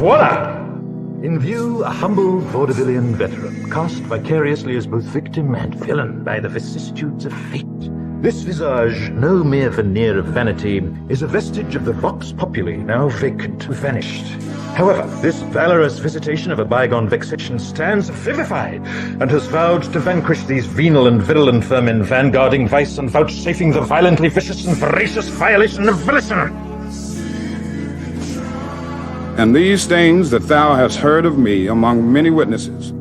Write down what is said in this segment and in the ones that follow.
Voila! In view, a humble vaudevillian veteran, cast vicariously as both victim and villain by the vicissitudes of fate. This visage, no mere veneer of vanity, is a vestige of the vox populi, now vacant, vanished. However, this valorous visitation of a bygone vexation stands vivified, and has vowed to vanquish these venal and virulent vermin, vanguarding vice and vouchsafing the violently vicious and voracious violation of volition. And these things that thou hast heard of me among many witnesses,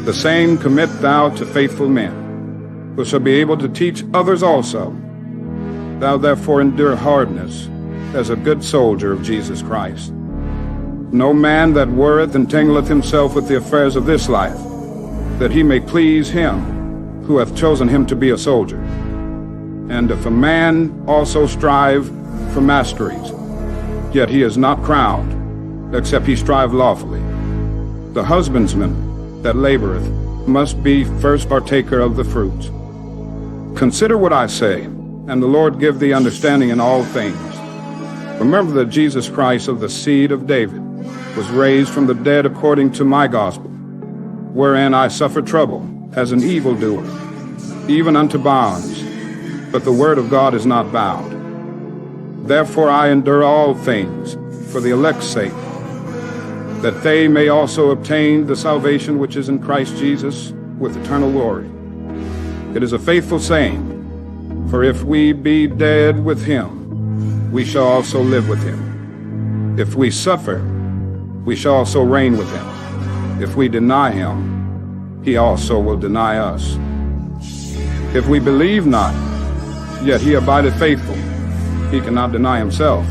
the same commit thou to faithful men, who shall be able to teach others also. Thou therefore endure hardness as a good soldier of Jesus Christ. No man that worreth entangleth himself with the affairs of this life, that he may please him who hath chosen him to be a soldier. And if a man also strive for masteries, yet he is not crowned, except he strive lawfully. The husbandman that laboreth must be first partaker of the fruits. Consider what I say, and the Lord give thee understanding in all things. Remember that Jesus Christ of the seed of David was raised from the dead according to my gospel, wherein I suffered trouble as an evildoer, even unto bonds, but the word of God is not bound. Therefore I endure all things for the elect's sake, that they may also obtain the salvation which is in Christ Jesus with eternal glory. It is a faithful saying, for if we be dead with him, we shall also live with him. If we suffer, we shall also reign with him. If we deny him, he also will deny us. If we believe not, yet he abideth faithful, he cannot deny himself.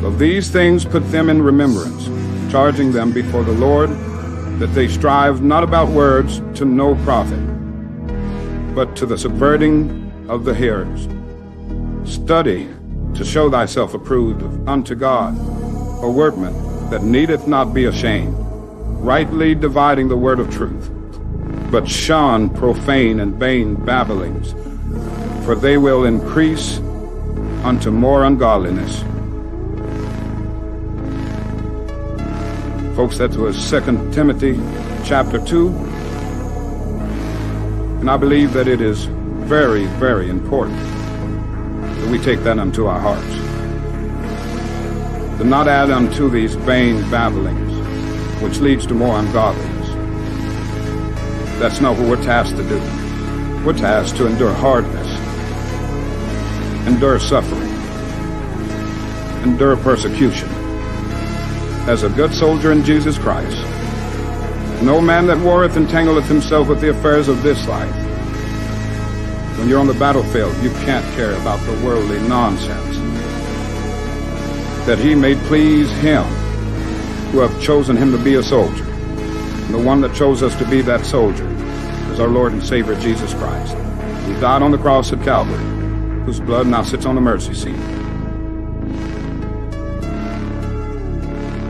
Of these things put them in remembrance, charging them before the Lord, that they strive not about words to no profit, but to the subverting of the hearers. Study to show thyself approved unto God, a workman that needeth not be ashamed, rightly dividing the word of truth. But shun profane and vain babblings, for they will increase unto more ungodliness. Folks, that was 2 Timothy chapter 2. And I believe that it is very, very important that we take that unto our hearts. To not add unto these vain babblings, which leads to more ungodliness. That's not what we're tasked to do. We're tasked to endure hardness, endure suffering, endure persecution, as a good soldier in Jesus Christ. No man that warreth entangleth himself with the affairs of this life. When you're on the battlefield, you can't care about the worldly nonsense. That he may please him who have chosen him to be a soldier. And the one that chose us to be that soldier is our Lord and Savior Jesus Christ. He died on the cross at Calvary, whose blood now sits on the mercy seat.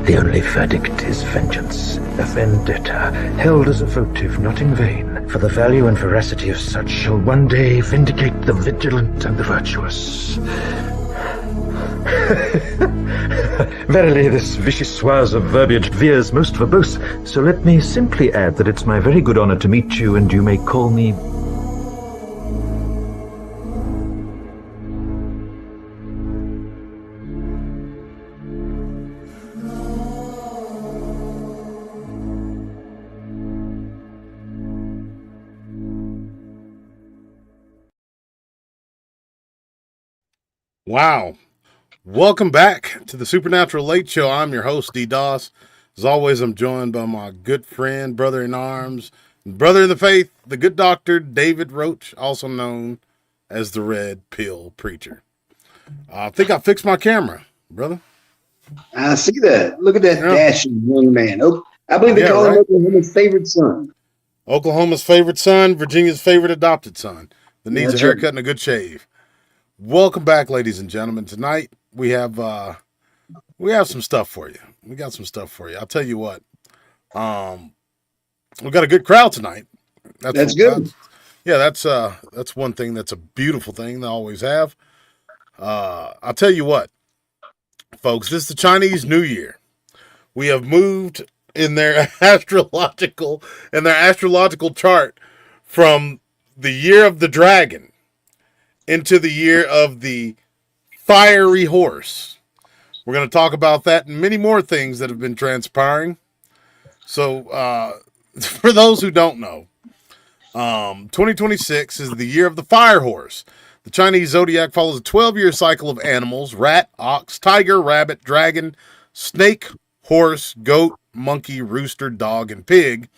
The only verdict is vengeance, a vendetta, held as a votive, not in vain, for the value and veracity of such shall one day vindicate the vigilant and the virtuous. Verily, this vichyssoise of verbiage veers most verbose, so let me simply add that it's my very good honor to meet you, and you may call me... Wow. Welcome back to the Supernatural Late Show. I'm your host, D. Doss. As always, I'm joined by my good friend, brother in arms, brother in the faith, the good doctor, David Roach, also known as the Red Pill Preacher. I think I fixed my camera, brother. I see that. Look at that dashing young man. Oh, I believe they call him Oklahoma's favorite son. Oklahoma's favorite son, Virginia's favorite adopted son that needs a haircut and a good shave. Welcome back, ladies and gentlemen. Tonight we have some stuff for you. We got some stuff for you. I'll tell you what. We got a good crowd tonight. That's good. That's one thing. That's a beautiful thing. They always have. I'll tell you what, folks. This is the Chinese New Year. we have moved in their astrological chart from the year of the dragon into the year of the fiery horse. We're going to talk about that and many more things that have been transpiring. So, for those who don't know, 2026 is the year of the fire horse. The Chinese zodiac follows a 12-year cycle of animals: rat, ox, tiger, rabbit, dragon, snake, horse, goat, monkey, rooster, dog, and pig,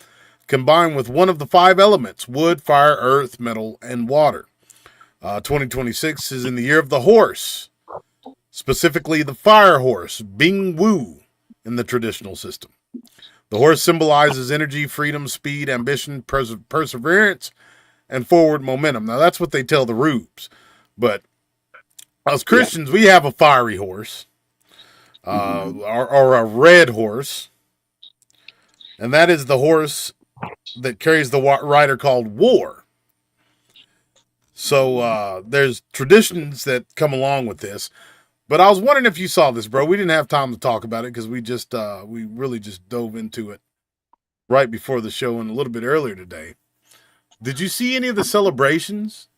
combined with one of the 5 elements: wood, fire, earth, metal, and water. 2026 is in the year of the horse, specifically the fire horse, Bing Wu, in the traditional system. The horse symbolizes energy, freedom, speed, ambition, perseverance, and forward momentum. Now, that's what they tell the rubes. But as Christians, we have a fiery horse, or a red horse. And that is the horse that carries the rider called war. So there's traditions that come along with this. But I was wondering if you saw this, bro. We didn't have time to talk about it because we really just dove into it right before the show and a little bit earlier today. Did you see any of the celebrations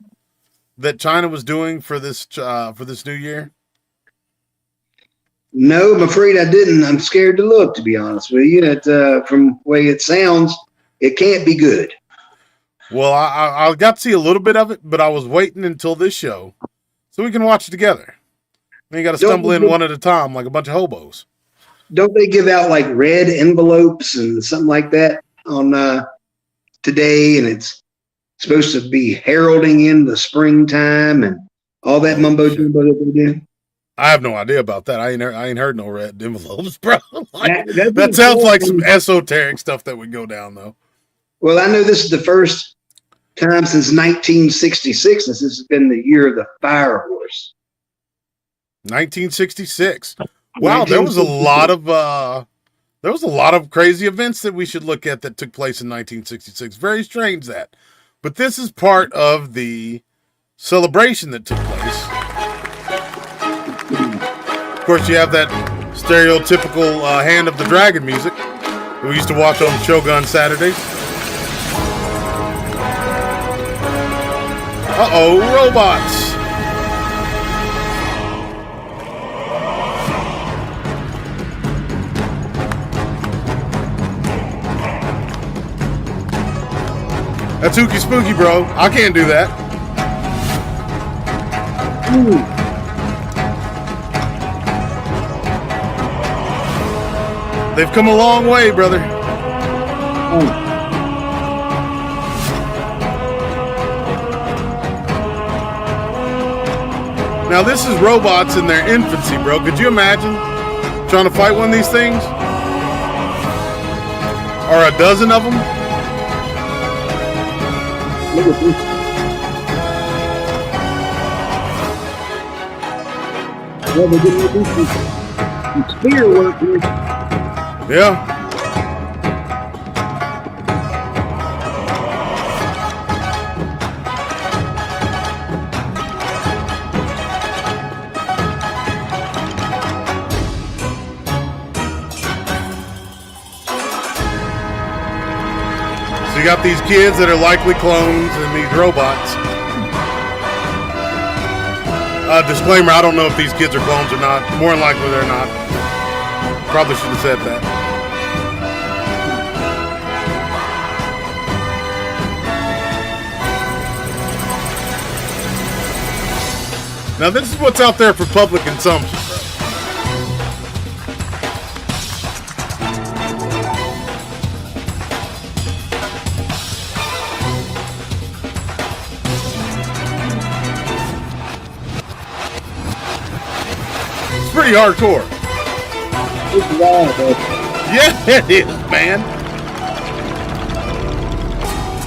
that China was doing for this new year? No, I'm afraid I didn't. I'm scared to look, to be honest with you. From the way it sounds, it can't be good. Well, I got to see a little bit of it, but I was waiting until this show so we can watch it together. Then you got to stumble in one at a time like a bunch of hobos. Don't they give out like red envelopes and something like that on today? And it's supposed to be heralding in the springtime and all that mumbo jumbo that they do. I have no idea about that. I ain't heard no red envelopes, bro. That sounds like some esoteric stuff that would go down, though. Well, I know this is the first time since 1966 since this has been the year of the fire horse. 1966. Wow, there was a lot of crazy events that we should look at that took place in 1966. Very strange that. But this is part of the celebration that took place. Of course, you have that stereotypical Hand of the Dragon music that we used to watch on Shogun Saturdays. Uh-oh, robots. That's ookie spooky, bro. I can't do that. Ooh. They've come a long way, brother. Ooh. Now, this is robots in their infancy, bro. Could you imagine trying to fight one of these things? Or a dozen of them? Look at this. Well, they're getting to do some spear work here. Yeah. So you got these kids that are likely clones and these robots. Disclaimer, I don't know if these kids are clones or not. More than likely they're not. Probably should have said that. Now this is what's out there for public consumption, bro. It's pretty hardcore. It's wild, bro. Yeah, it is, man.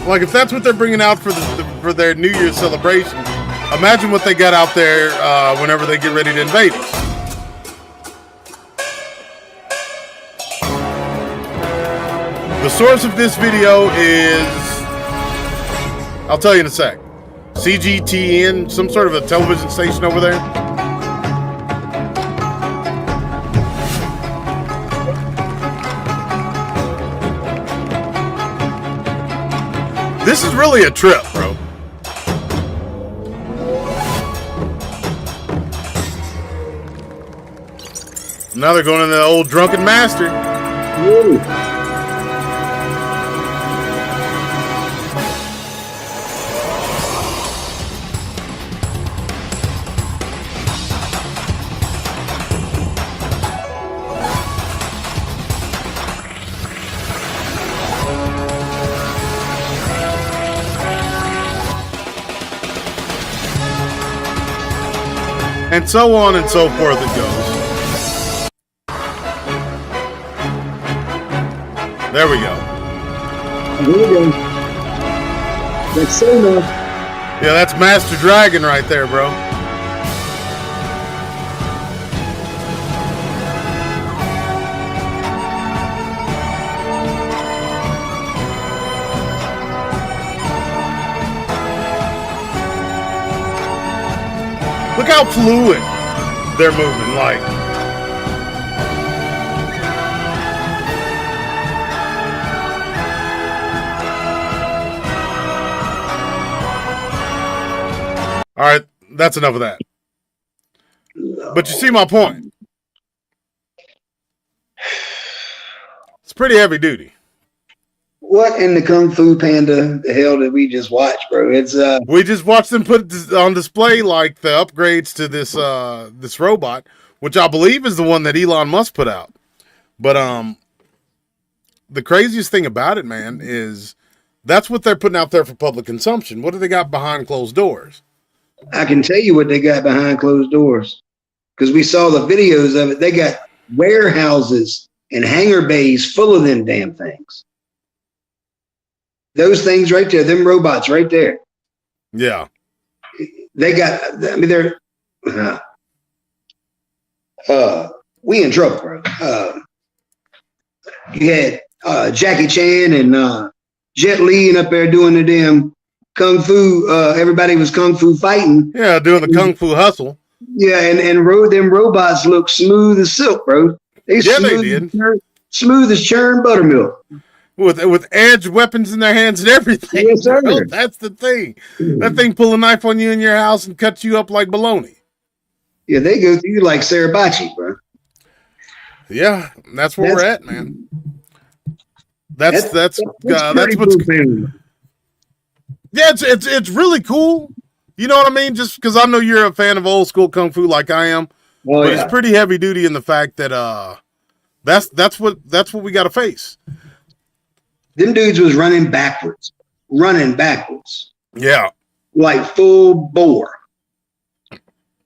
Like if that's what they're bringing out for for their New Year's celebration, imagine what they got out there whenever they get ready to invade us. The source of this video is, I'll tell you in a sec, CGTN, some sort of a television station over there. This is really a trip, bro. Now they're going into the old drunken master. Woo. And so on and so forth it goes. There we go. Here we go. That's so enough. Yeah, that's Master Dragon right there, bro. Look how fluid they're moving, like. All right, that's enough of that. But you see my point. It's pretty heavy duty. What in the Kung Fu Panda the hell did we just watch, bro? It's We just watched them put on display like the upgrades to this this robot, which I believe is the one that Elon Musk put out. But the craziest thing about it, man, is that's what they're putting out there for public consumption. What do they got behind closed doors? I can tell you what they got behind closed doors because we saw the videos of it. They got warehouses and hangar bays full of them damn things. Those things right there, them robots right there. Yeah. They got, I mean, they're, we in trouble, bro. You had Jackie Chan and Jet Li up there doing the damn Kung Fu. Everybody was Kung Fu fighting. Yeah, doing the Kung Fu hustle. Yeah, and them robots look smooth as silk, bro. They did. Smooth as churned buttermilk. With edge weapons in their hands and everything. Yes, sir. Bro, that's the thing. That thing pull a knife on you in your house and cut you up like bologna. Yeah, they go through you like Sarabachi, bro. Yeah, that's where we're at, man. That's what's. Yeah, it's really cool. You know what I mean? Just because I know you're a fan of old school kung fu like I am, but it's pretty heavy duty in the fact that that's what we got to face. Them dudes was running backwards. Yeah, like full bore.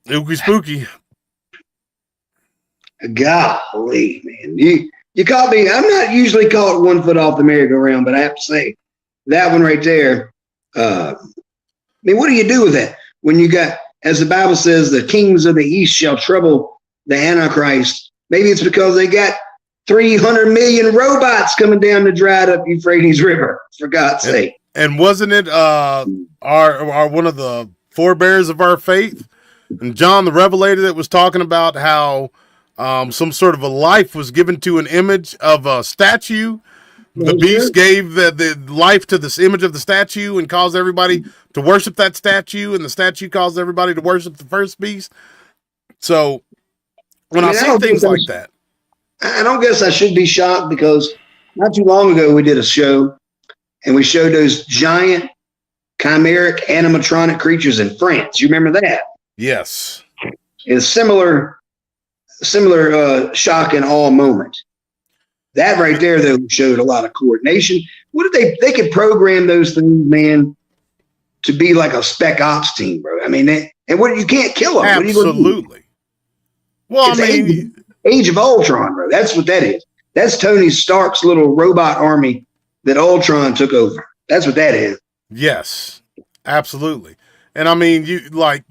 Ookie spooky. Golly, man, you caught me. I'm not usually caught 1 foot off the merry-go-round, but I have to say that one right there. I mean, what do you do with that when you got, as the Bible says, the kings of the east shall trouble the Antichrist? Maybe it's because they got 300 million robots coming down the dried up Euphrates River, for God's sake. And wasn't it our one of the forebears of our faith, and John the Revelator, that was talking about how some sort of a life was given to an image of a statue. The beast gave the life to this image of the statue and caused everybody to worship that statue, and the statue caused everybody to worship the first beast. So when I see things like that, I don't guess I should be shocked, because not too long ago we did a show and we showed those giant chimeric animatronic creatures in France. You remember that? Yes. It's similar shock and awe moment. That right there, though, showed a lot of coordination. What did they could program those things, man, to be like a spec ops team, bro. I mean, you can't kill them. Absolutely. Well, it's I mean, Age of Ultron, bro. That's what that is. That's Tony Stark's little robot army that Ultron took over. That's what that is. Yes, absolutely. And I mean, you like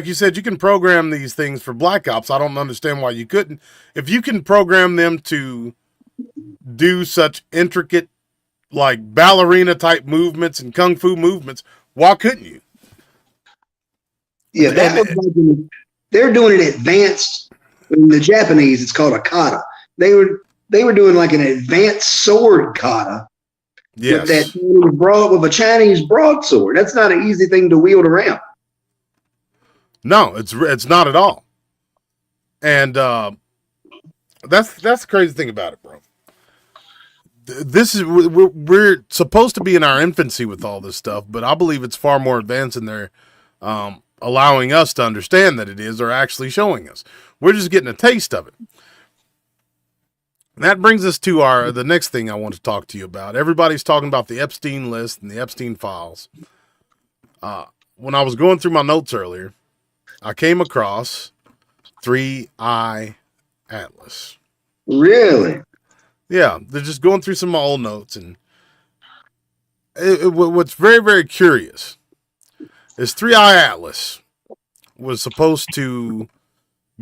you said, you can program these things for Black Ops. I don't understand why you couldn't. If you can program them to do such intricate, like ballerina type movements and kung fu movements, why couldn't you? Yeah, they're doing it advanced. In the Japanese, it's called a kata. They were doing like an advanced sword kata Yes. With a Chinese broadsword. That's not an easy thing to wield around. No, it's not at all. And that's the crazy thing about it, bro. This is we're supposed to be in our infancy with all this stuff, but I believe it's far more advanced in there, allowing us to understand that it is, or actually showing us. We're just getting a taste of it. And that brings us to the next thing I want to talk to you about. Everybody's talking about the Epstein list and the Epstein files. When I was going through my notes earlier, I came across 3I Atlas. Really? Yeah, they're just going through some of my old notes, and what's very, very curious is 3I Atlas was supposed to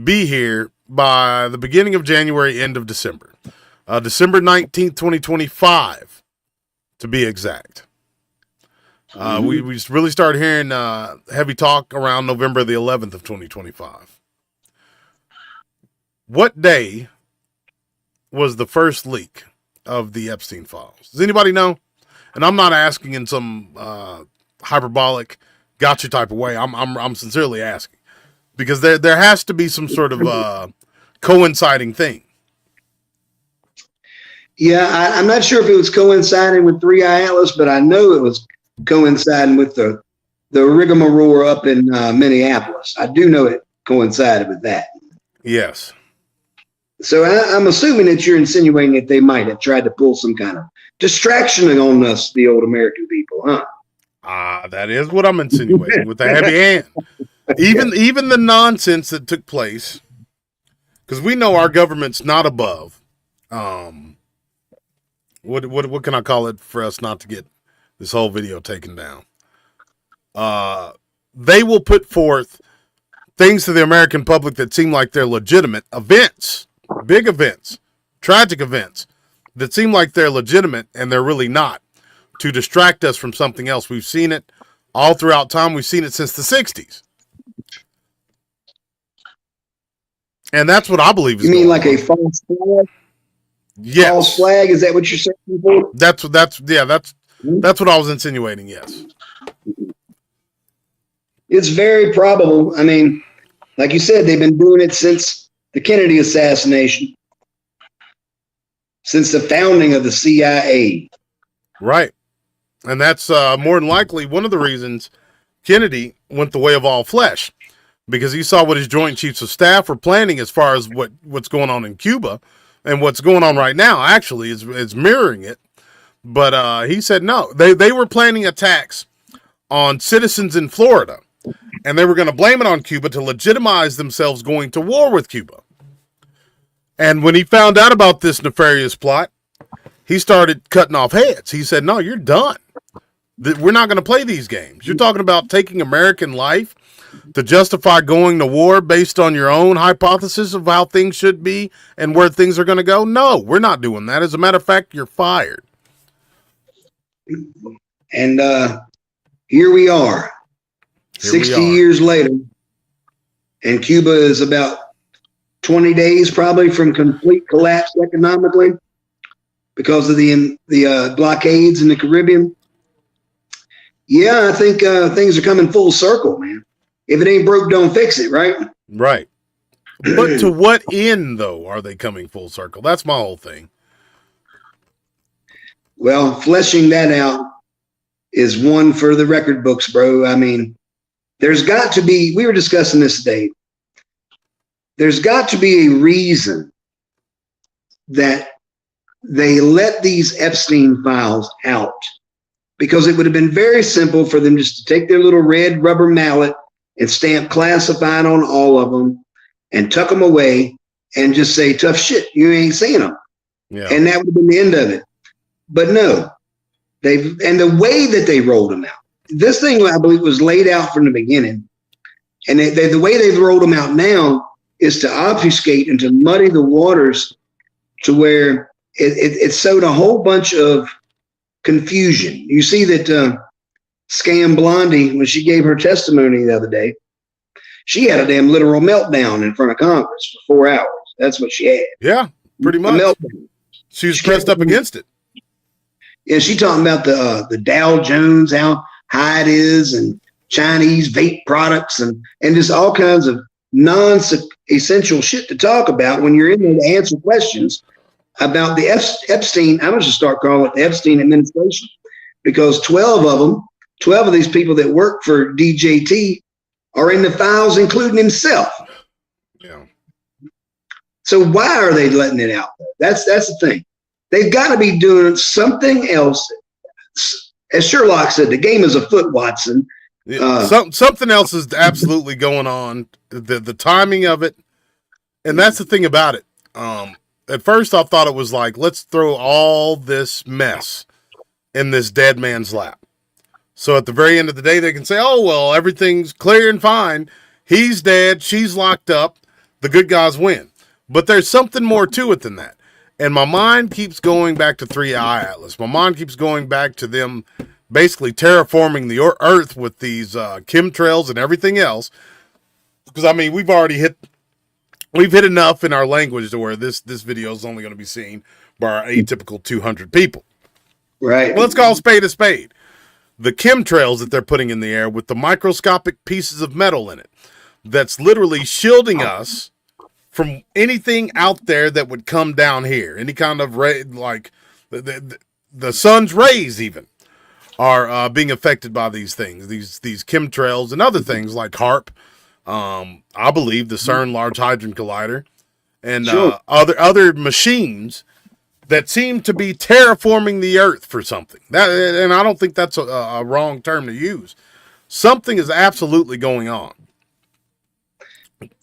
be here by the beginning of January, end of December. December 19th, 2025, to be exact. We really started hearing heavy talk around November the 11th of 2025. What day was the first leak of the Epstein files? Does anybody know? And I'm not asking in some hyperbolic gotcha type of way. I'm sincerely asking, because there has to be some sort of coinciding thing. Yeah, I'm not sure if it was coinciding with 3I Atlas, but I know it was coinciding with the rigmarole up in Minneapolis. I do know it coincided with that. Yes. So I'm assuming that you're insinuating that they might have tried to pull some kind of distraction on us, the old American people, huh? That is what I'm insinuating with a heavy hand. Even the nonsense that took place, because we know our government's not above. What can I call it for us not to get this whole video taken down? They will put forth things to the American public that seem like they're legitimate events. Big events, tragic events that seem like they're legitimate, and they're really not, to distract us from something else. We've seen it all throughout time. We've seen it since the 60s. And that's what I believe is going on. You mean like on. a false flag? Yes. False flag? Is that what you're saying for? That's what I was insinuating, yes. It's very probable. I mean, like you said, they've been doing it since the Kennedy assassination, since the founding of the CIA. Right. And that's more than likely one of the reasons Kennedy went the way of all flesh, because he saw what his Joint Chiefs of Staff were planning as far as what's going on in Cuba, and what's going on right now actually is mirroring it. But he said no. They were planning attacks on citizens in Florida, and they were going to blame it on Cuba to legitimize themselves going to war with Cuba. And when he found out about this nefarious plot, he started cutting off heads. He said, no, you're done. We're not going to play these games. You're talking about taking American life to justify going to war based on your own hypothesis of how things should be and where things are going to go? No, we're not doing that. As a matter of fact, you're fired. And here we are, 60 years later, and Cuba is about 20 days probably from complete collapse economically because of the blockades in the Caribbean. Yeah, I think things are coming full circle, man. If it ain't broke, don't fix it, right? Right. But to what end, though, are they coming full circle? That's my whole thing. Well, fleshing that out is one for the record books, bro. I mean, there's got to be, we were discussing this today, there's got to be a reason that they let these Epstein files out, because it would have been very simple for them just to take their little red rubber mallet and stamp classified on all of them and tuck them away and just say, tough shit, you ain't seen them. Yeah. And that would have been the end of it. But no, and the way that they rolled them out, this thing, I believe, was laid out from the beginning. And the way they've rolled them out now is to obfuscate and to muddy the waters to where it sowed a whole bunch of confusion. You see that Scam Blondie, when she gave her testimony the other day, she had a damn literal meltdown in front of Congress for 4 hours. That's what she had. Yeah, pretty much. She was pressed up against it. Yeah, she talking about the Dow Jones, how high it is, and Chinese vape products, and just all kinds of non-essential shit to talk about when you're in there to answer questions about the Epstein. I'm going to start calling it the Epstein administration, because 12 of these people that work for DJT are in the files, including himself. Yeah. So why are they letting it out? That's the thing. They've got to be doing something else. As Sherlock said, the game is afoot, Watson. Something else is absolutely going on. The timing of it, and that's the thing about it. At first, I thought it was like, let's throw all this mess in this dead man's lap. So at the very end of the day, they can say, oh, well, everything's clear and fine. He's dead. She's locked up. The good guys win. But there's something more to it than that. And my mind keeps going back to 3i Atlas. My mind keeps going back to them basically terraforming the Earth with these chemtrails and everything else. Because, I mean, we've hit enough in our language to where this video is only going to be seen by our atypical 200 people. Right. Well, let's call a spade. The chemtrails that they're putting in the air with the microscopic pieces of metal in it, that's literally shielding us from anything out there that would come down here. Any kind of like the sun's rays even are being affected by these things, these chemtrails and other things like HARP. I believe the CERN Large Hadron Collider and Sure. other machines that seem to be terraforming the Earth for something. And I don't think that's a wrong term to use. Something is absolutely going on.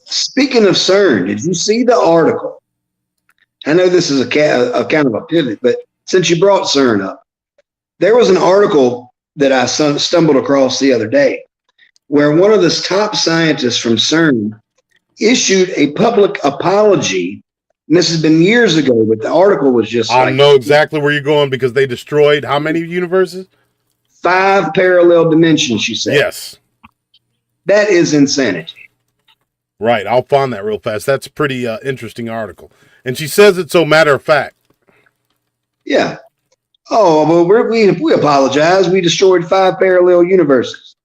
Speaking of CERN, did you see the article? I know this is a kind of a pivot, but since you brought CERN up, there was an article that I stumbled across the other day where one of the top scientists from CERN issued a public apology. And this has been years ago, but the article was just I know exactly where you're going, because they destroyed how many universes? 5 parallel dimensions, she said. Yes. That is insanity. Right. I'll find that real fast. That's a pretty interesting article. And she says it so matter of fact. Yeah. Oh, well, we apologize. We destroyed 5 parallel universes.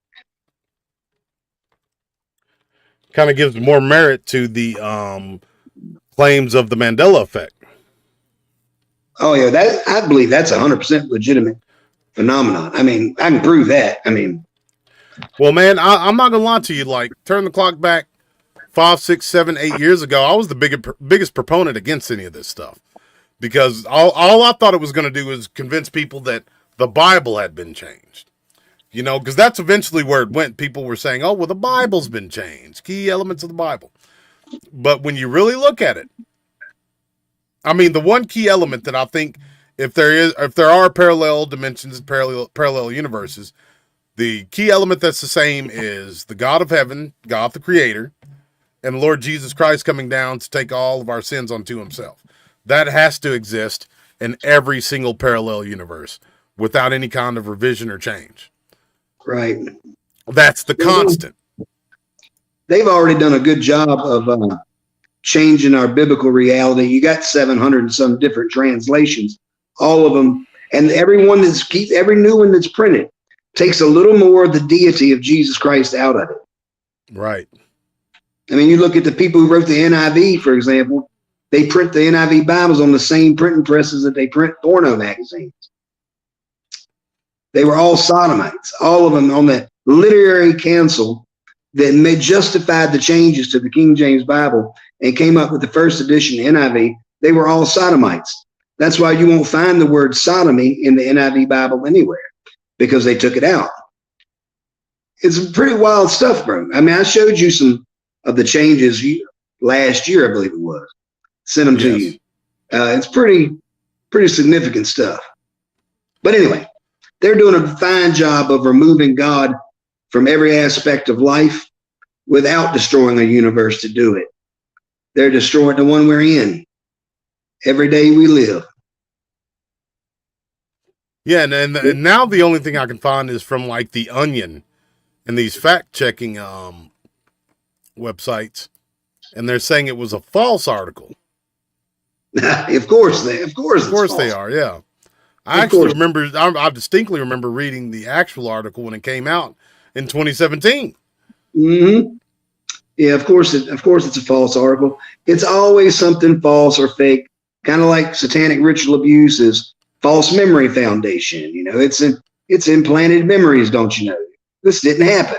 Kind of gives more merit to the claims of the Mandela effect. Oh, yeah. I believe that's 100% legitimate phenomenon. I mean, I can prove that. I mean, well, man, I'm not gonna lie to you. Like, turn the clock back 5, 6, 7, 8 years ago, I was the biggest proponent against any of this stuff, because all I thought it was going to do was convince people that the Bible had been changed. You know, because that's eventually where it went. People were saying, oh, well, the Bible's been changed, key elements of the Bible. But when you really look at it, I mean, the one key element that I think, if there are parallel dimensions, parallel universes, the key element that's the same is the God of heaven, God the Creator, and the Lord Jesus Christ coming down to take all of our sins onto himself. That has to exist in every single parallel universe without any kind of revision or change. right. That's the constant. They've already done a good job of changing our biblical reality. You got 700 and some different translations, all of them. And every new one that's printed takes a little more of the deity of Jesus Christ out of it. Right. I mean, you look at the people who wrote the NIV, for example, they print the NIV Bibles on the same printing presses that they print porno magazines. They were all sodomites, all of them on the literary council that justified the changes to the King James Bible and came up with the first edition NIV. They were all sodomites. That's why you won't find the word sodomy in the NIV Bible anywhere, because they took it out. It's pretty wild stuff, bro. I mean, I showed you some of the changes last year, I believe it was. Sent them to you. It's pretty significant stuff. But anyway, they're doing a fine job of removing God from every aspect of life without destroying a universe to do it. They're destroying the one we're in every day we live. Yeah, and now the only thing I can find is from like The Onion and these fact-checking websites, and they're saying it was a false article. Of course they are, yeah. I Of actually course. remember, I distinctly remember reading the actual article when it came out in 2017. Mm-hmm. Yeah, of course. It's a false article. It's always something false or fake, kind of like satanic ritual abuse is false memory foundation. You know, it's implanted memories. Don't you know? This didn't happen.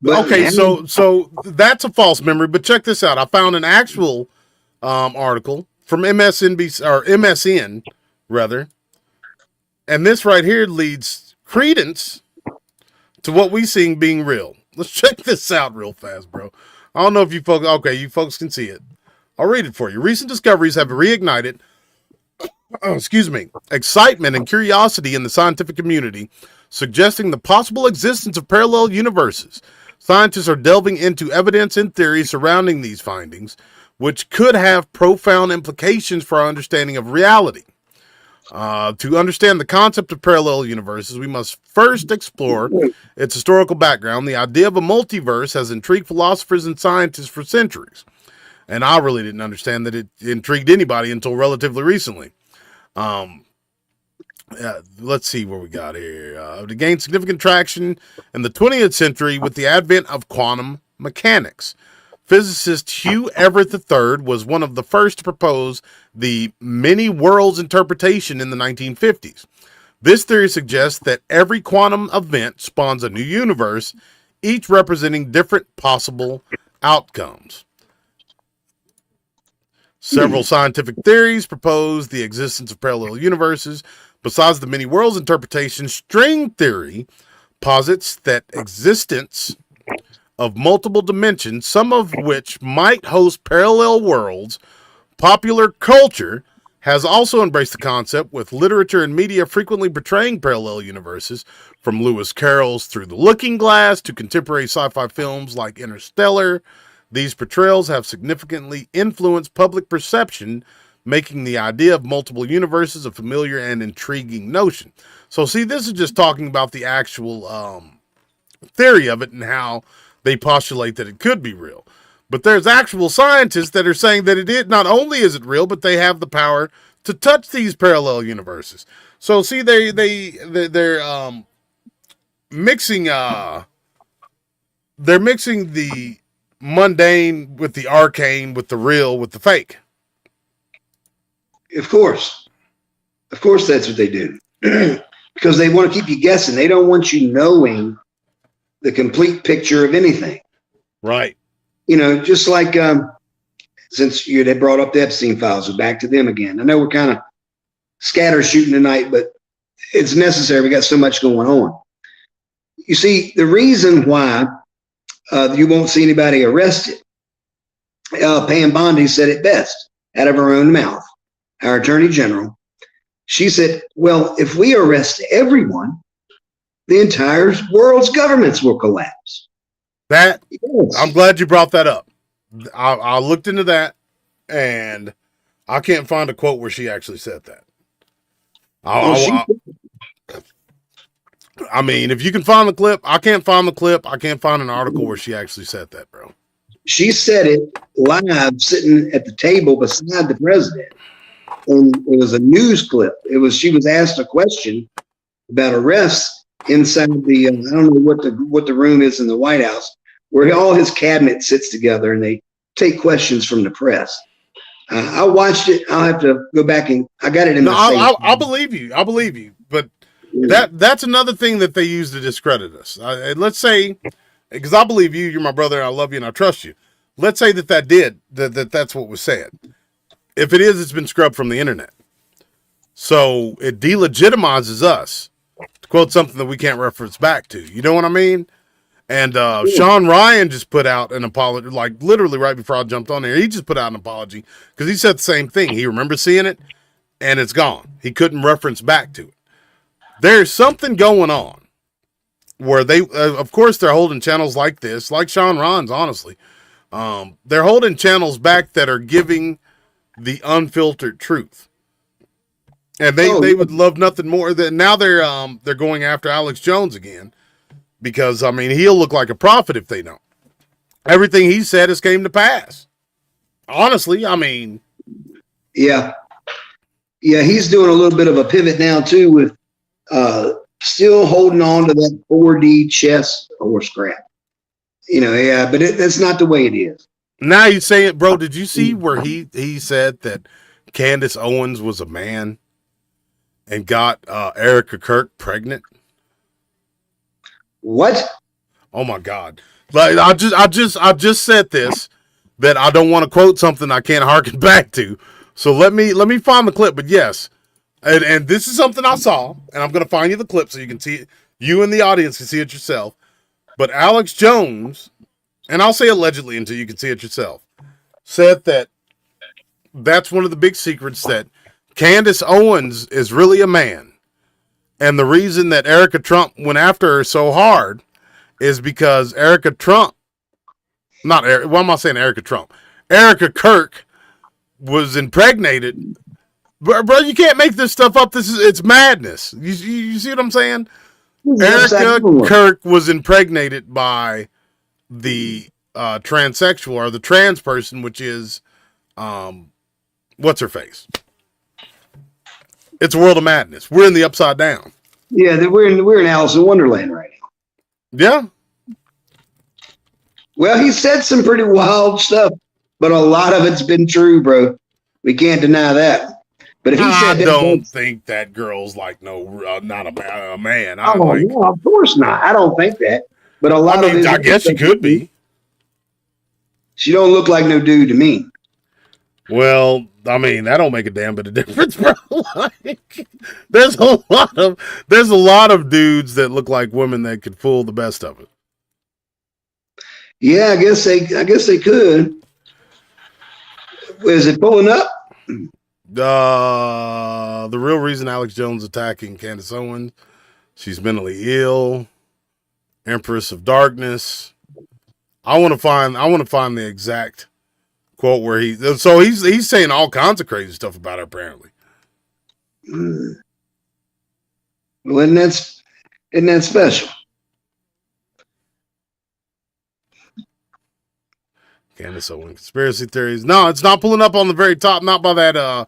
But Okay, now, so that's a false memory, but check this out. I found an actual article from MSNBC or MSN rather, and this right here leads credence to what we seeing being real. Let's check this out real fast, bro. I don't know if you folks, okay, you folks can see it. I'll read it for you. Recent discoveries have reignited, excitement and curiosity in the scientific community, suggesting the possible existence of parallel universes. Scientists are delving into evidence and theories surrounding these findings, which could have profound implications for our understanding of reality. To understand the concept of parallel universes, we must first explore its historical background. The idea of a multiverse has intrigued philosophers and scientists for centuries, and I really didn't understand that it intrigued anybody until relatively recently. Let's see where we got here. To gain significant traction in the 20th century with the advent of quantum mechanics. Physicist Hugh Everett III was one of the first to propose the many worlds interpretation in the 1950s. This theory suggests that every quantum event spawns a new universe, each representing different possible outcomes. Several scientific theories propose the existence of parallel universes. Besides the many worlds interpretation, string theory posits that existence of multiple dimensions, some of which might host parallel worlds. Popular culture has also embraced the concept, with literature and media frequently portraying parallel universes, from Lewis Carroll's Through the Looking Glass to contemporary sci-fi films like Interstellar. These portrayals have significantly influenced public perception, making the idea of multiple universes a familiar and intriguing notion. So see, this is just talking about the actual theory of it and how they postulate that it could be real. But there's actual scientists that are saying that not only is it real, but they have the power to touch these parallel universes. So see, they're mixing they're mixing the mundane with the arcane, with the real, with the fake. of course, that's what they do because they want to keep you guessing. They don't want you knowing the complete picture of anything. Right. You know, just like since you had brought up the Epstein files, we're back to them again. I know we're kind of scatter shooting tonight, but it's necessary. We got so much going on. You see, the reason why you won't see anybody arrested, Pam Bondi said it best out of her own mouth, our Attorney General. She said, well, if we arrest everyone, the entire world's governments will collapse. Yes. I'm glad you brought that up. I looked into that, and I can't find a quote where she actually said that. I mean, if you can find the clip, I can't find the clip. I can't find an article where she actually said that, bro. She said it live, sitting at the table beside the president, and it was a news clip. She was asked a question about arrests inside the I don't know what the room is in the White House, where all his cabinet sits together and they take questions from the press. I watched it. I'll have to go back and I got it in my safe. I believe you. I believe you. But that's another thing that they use to discredit us. Let's say, because I believe you, you're my brother, I love you, and I trust you. Let's say that's what was said. If it is, it's been scrubbed from the internet. So it delegitimizes us to quote something that we can't reference back to. You know what I mean? And Sean Ryan just put out an apology, like literally right before I jumped on there. He just put out an apology because he said the same thing. He remembers seeing it, and it's gone. He couldn't reference back to it. There's something going on where they, of course, they're holding channels like this, like Sean Ryan's, honestly. They're holding channels back that are giving the unfiltered truth. And they would love nothing more than now they're going after Alex Jones again. Because, I mean, he'll look like a prophet if they don't. Everything he said has came to pass. Honestly, I mean. Yeah. Yeah, he's doing a little bit of a pivot now too, with still holding on to that 4D chess horse crap. Yeah, but that's not the way it is. Now you say it, bro. Did you see where he said that Candace Owens was a man and got Erica Kirk pregnant? What? Oh my God! Like I just said this, that I don't want to quote something I can't harken back to. So let me find the clip. But yes, and this is something I saw, and I'm gonna find you the clip so you can see it. You and the audience can see it yourself. But Alex Jones, and I'll say allegedly until you can see it yourself, said that that's one of the big secrets, that Candace Owens is really a man. And the reason that Erica Trump went after her so hard is because Erica Trump, not Erica, why am I saying Erica Trump? Erica Kirk was impregnated. Bro, you can't make this stuff up. It's madness. You see what I'm saying? Erica Kirk was impregnated by the transsexual, or the trans person, which is what's her face. It's a world of madness. We're in the upside down. Yeah, we're in Alice in Wonderland right now. Yeah. Well, he said some pretty wild stuff, but a lot of it's been true, bro. We can't deny that. But if he said I don't think that girl's like not a man. No, of course not. I don't think that. But a lot of it, I guess she could be. She don't look like no dude to me. Well, I mean, that don't make a damn bit of difference, bro. Like, there's a lot of dudes that look like women that could fool the best of it. Yeah, I guess they could. Is it pulling up? The real reason Alex Jones attacking Candace Owens, she's mentally ill, Empress of Darkness. I want to find the exact quote where he's saying all kinds of crazy stuff about her, apparently. Well, isn't that special? Candace Owens conspiracy theories. No, it's not pulling up on the very top. Not by that.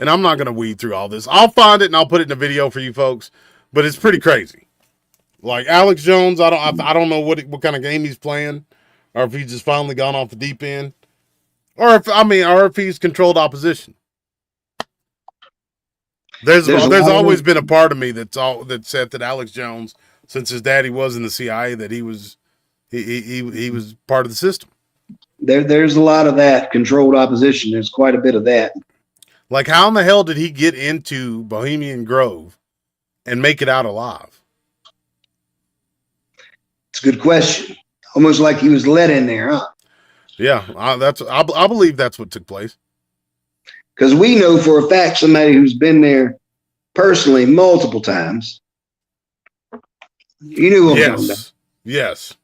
And I'm not gonna weed through all this. I'll find it and I'll put it in a video for you folks. But it's pretty crazy. Like Alex Jones, I don't know what kind of game he's playing, or if he's just finally gone off the deep end, or if he's controlled opposition. There's always been a part of me that said that Alex Jones, since his daddy was in the CIA, that he was part of the system. There's a lot of that controlled opposition. There's quite a bit of that. Like, how in the hell did he get into Bohemian Grove and make it out alive? It's a good question. Almost like he was let in there, huh? Yeah, I believe that's what took place. Because we know for a fact somebody who's been there personally multiple times. You knew what I'm talking about. Yes.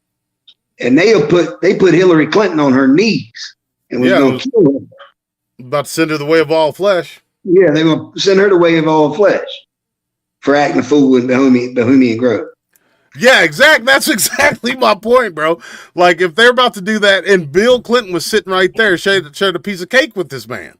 And they put Hillary Clinton on her knees and was going to kill her. About to send her the way of all flesh. Yeah, they were going to send her the way of all flesh for acting a fool in Bohemian Grove. Yeah, that's exactly my point, bro. Like, if they're about to do that, and Bill Clinton was sitting right there, shared a piece of cake with this man.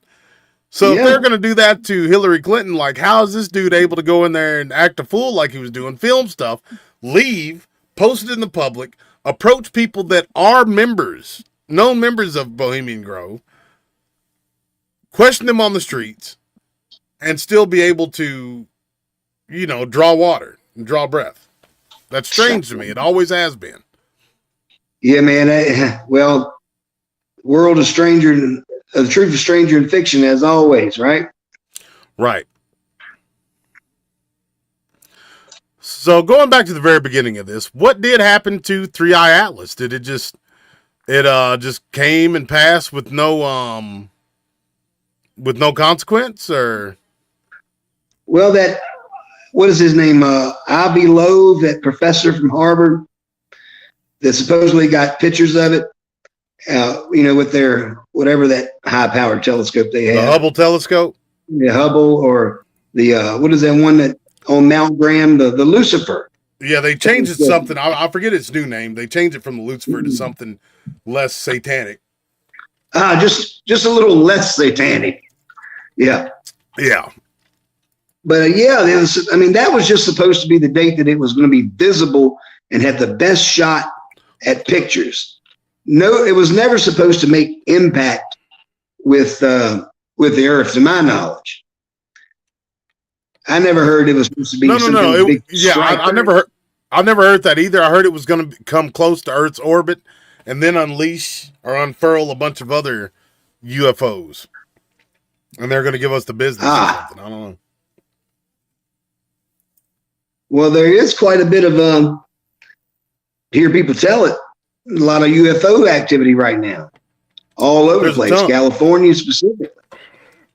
So if they're going to do that to Hillary Clinton, like, how is this dude able to go in there and act a fool like he was doing, film stuff, leave, post it in the public, approach people that are known members of Bohemian Grove, question them on the streets, and still be able to, draw water and draw breath? That's strange to me. It always has been. Yeah, man. Well, world is stranger, the truth is stranger in fiction, as always, right? Right. So going back to the very beginning of this, what did happen to Three Eye Atlas? Did it just came and passed with no consequence, or? Well, what is his name? Avi Loeb, that professor from Harvard that supposedly got pictures of it, with their, whatever that high-powered telescope they had. The Hubble telescope? The Hubble, or the, what is that one that on Mount Graham, the Lucifer? Yeah, they changed it to something. I forget its new name. They changed it from the Lucifer to something less satanic. Just a little less satanic. Yeah. Yeah. But yeah, that was just supposed to be the date that it was going to be visible and have the best shot at pictures. No, it was never supposed to make impact with the Earth, to my knowledge. I never heard it was supposed to be I never heard that either. I heard it was going to come close to Earth's orbit and then unleash or unfurl a bunch of other UFOs, and they're going to give us the business or something. I don't know. Well, there is quite a bit of hear people tell it. A lot of UFO activity right now, all over the place. California specifically.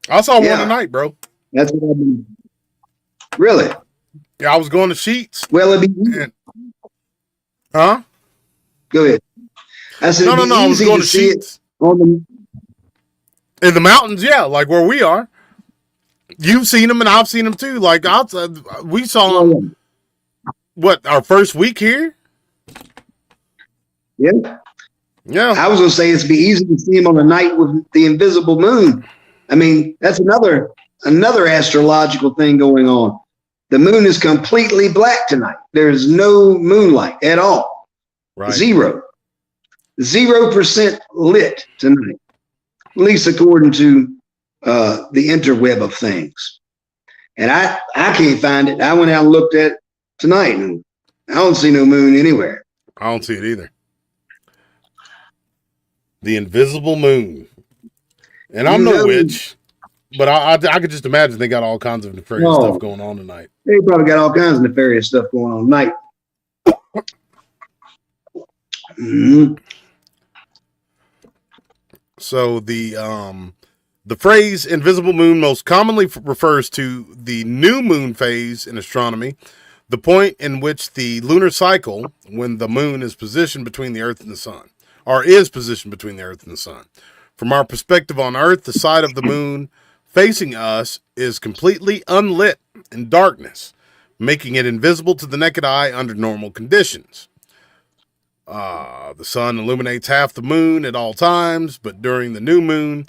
I saw one tonight, bro. That's what I've been. Really? Yeah, I was going to Sheets. Well, it'd be. Huh? Go ahead. I said, no. I was going to Sheets in the mountains. Yeah, like where we are. You've seen them, and I've seen them too. Like we saw them. What, our first week here? Yeah. Yeah. I was gonna say it'd be easy to see him on the night with the invisible moon. I mean, that's another astrological thing going on. The moon is completely black tonight. There's no moonlight at all. Right. 0% lit tonight, at least according to the interweb of things. And I can't find it. I went out and looked at it tonight, and I don't see no moon anywhere. I don't see it either. The invisible moon. And I'm no witch, but I could just imagine they got all kinds of nefarious stuff going on tonight. They probably got all kinds of nefarious stuff going on tonight. Mm-hmm. So the phrase invisible moon most commonly refers to the new moon phase in astronomy, the point in which the lunar cycle, when the moon is positioned between the Earth and the Sun, or is positioned between the Earth and the Sun. From our perspective on Earth, the side of the moon facing us is completely unlit in darkness, making it invisible to the naked eye under normal conditions. The sun illuminates half the moon at all times, but during the new moon,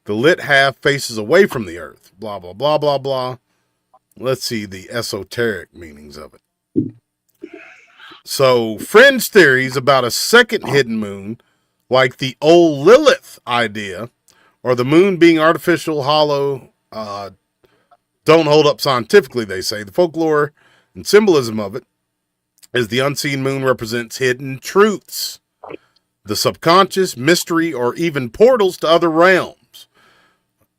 the lit half faces away from the Earth. Blah, blah, blah, blah, blah. Let's see the esoteric meanings of it. So, fringe theories about a second hidden moon, like the old Lilith idea, or the moon being artificial, hollow, don't hold up scientifically, they say. The folklore and symbolism of it is the unseen moon represents hidden truths, the subconscious, mystery, or even portals to other realms,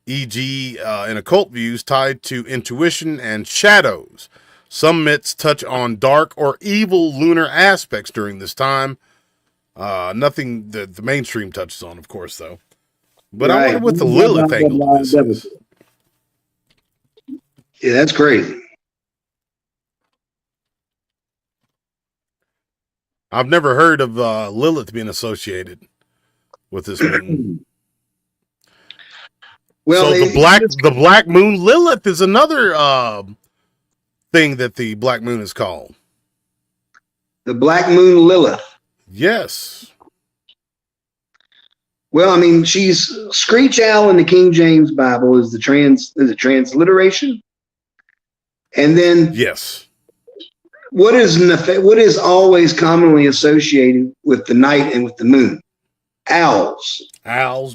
e.g. In occult views tied to intuition and shadows. Some myths touch on dark or evil lunar aspects during this time. Nothing that the mainstream touches on, of course, though. But right. I wonder what the Lilith angle of this is. Yeah, that's crazy. I've never heard of Lilith being associated with this moon. Well, so the black moon Lilith is another thing that the black moon is called. The black moon Lilith. Yes. Well, I mean, she's Screech Owl in the King James Bible is the transliteration, and then yes. What is always commonly associated with the night and with the moon? Owls,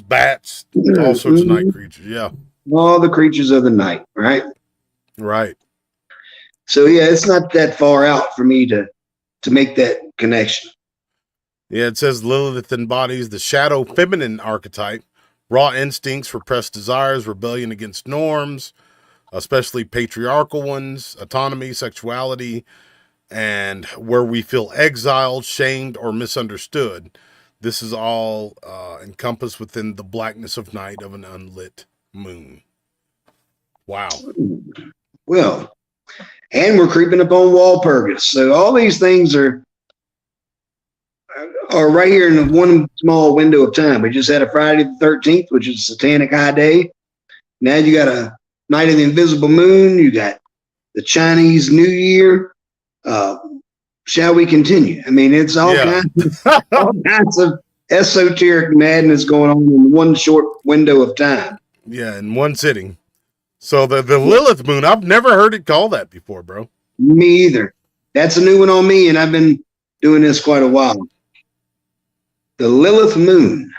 bats, all sorts of night creatures. Yeah, all the creatures of the night. Right. Right. So yeah, it's not that far out for me to make that connection. Yeah, it says Lilith embodies the shadow feminine archetype, raw instincts, repressed desires, rebellion against norms, especially patriarchal ones, autonomy, sexuality, and where we feel exiled, shamed, or misunderstood. This is all encompassed within the blackness of night of an unlit moon. Wow. Well, and we're creeping up on Walpurgis. So all these things are right here in one small window of time. We just had a Friday the 13th, which is a satanic high day. Now you got a night of the invisible moon. You got the Chinese New Year. Shall we continue? I mean, it's all kinds of esoteric madness going on in one short window of time. Yeah, in one sitting. So the Lilith moon, I've never heard it called that before, bro. Me either. That's a new one on me, and I've been doing this quite a while. The Lilith moon.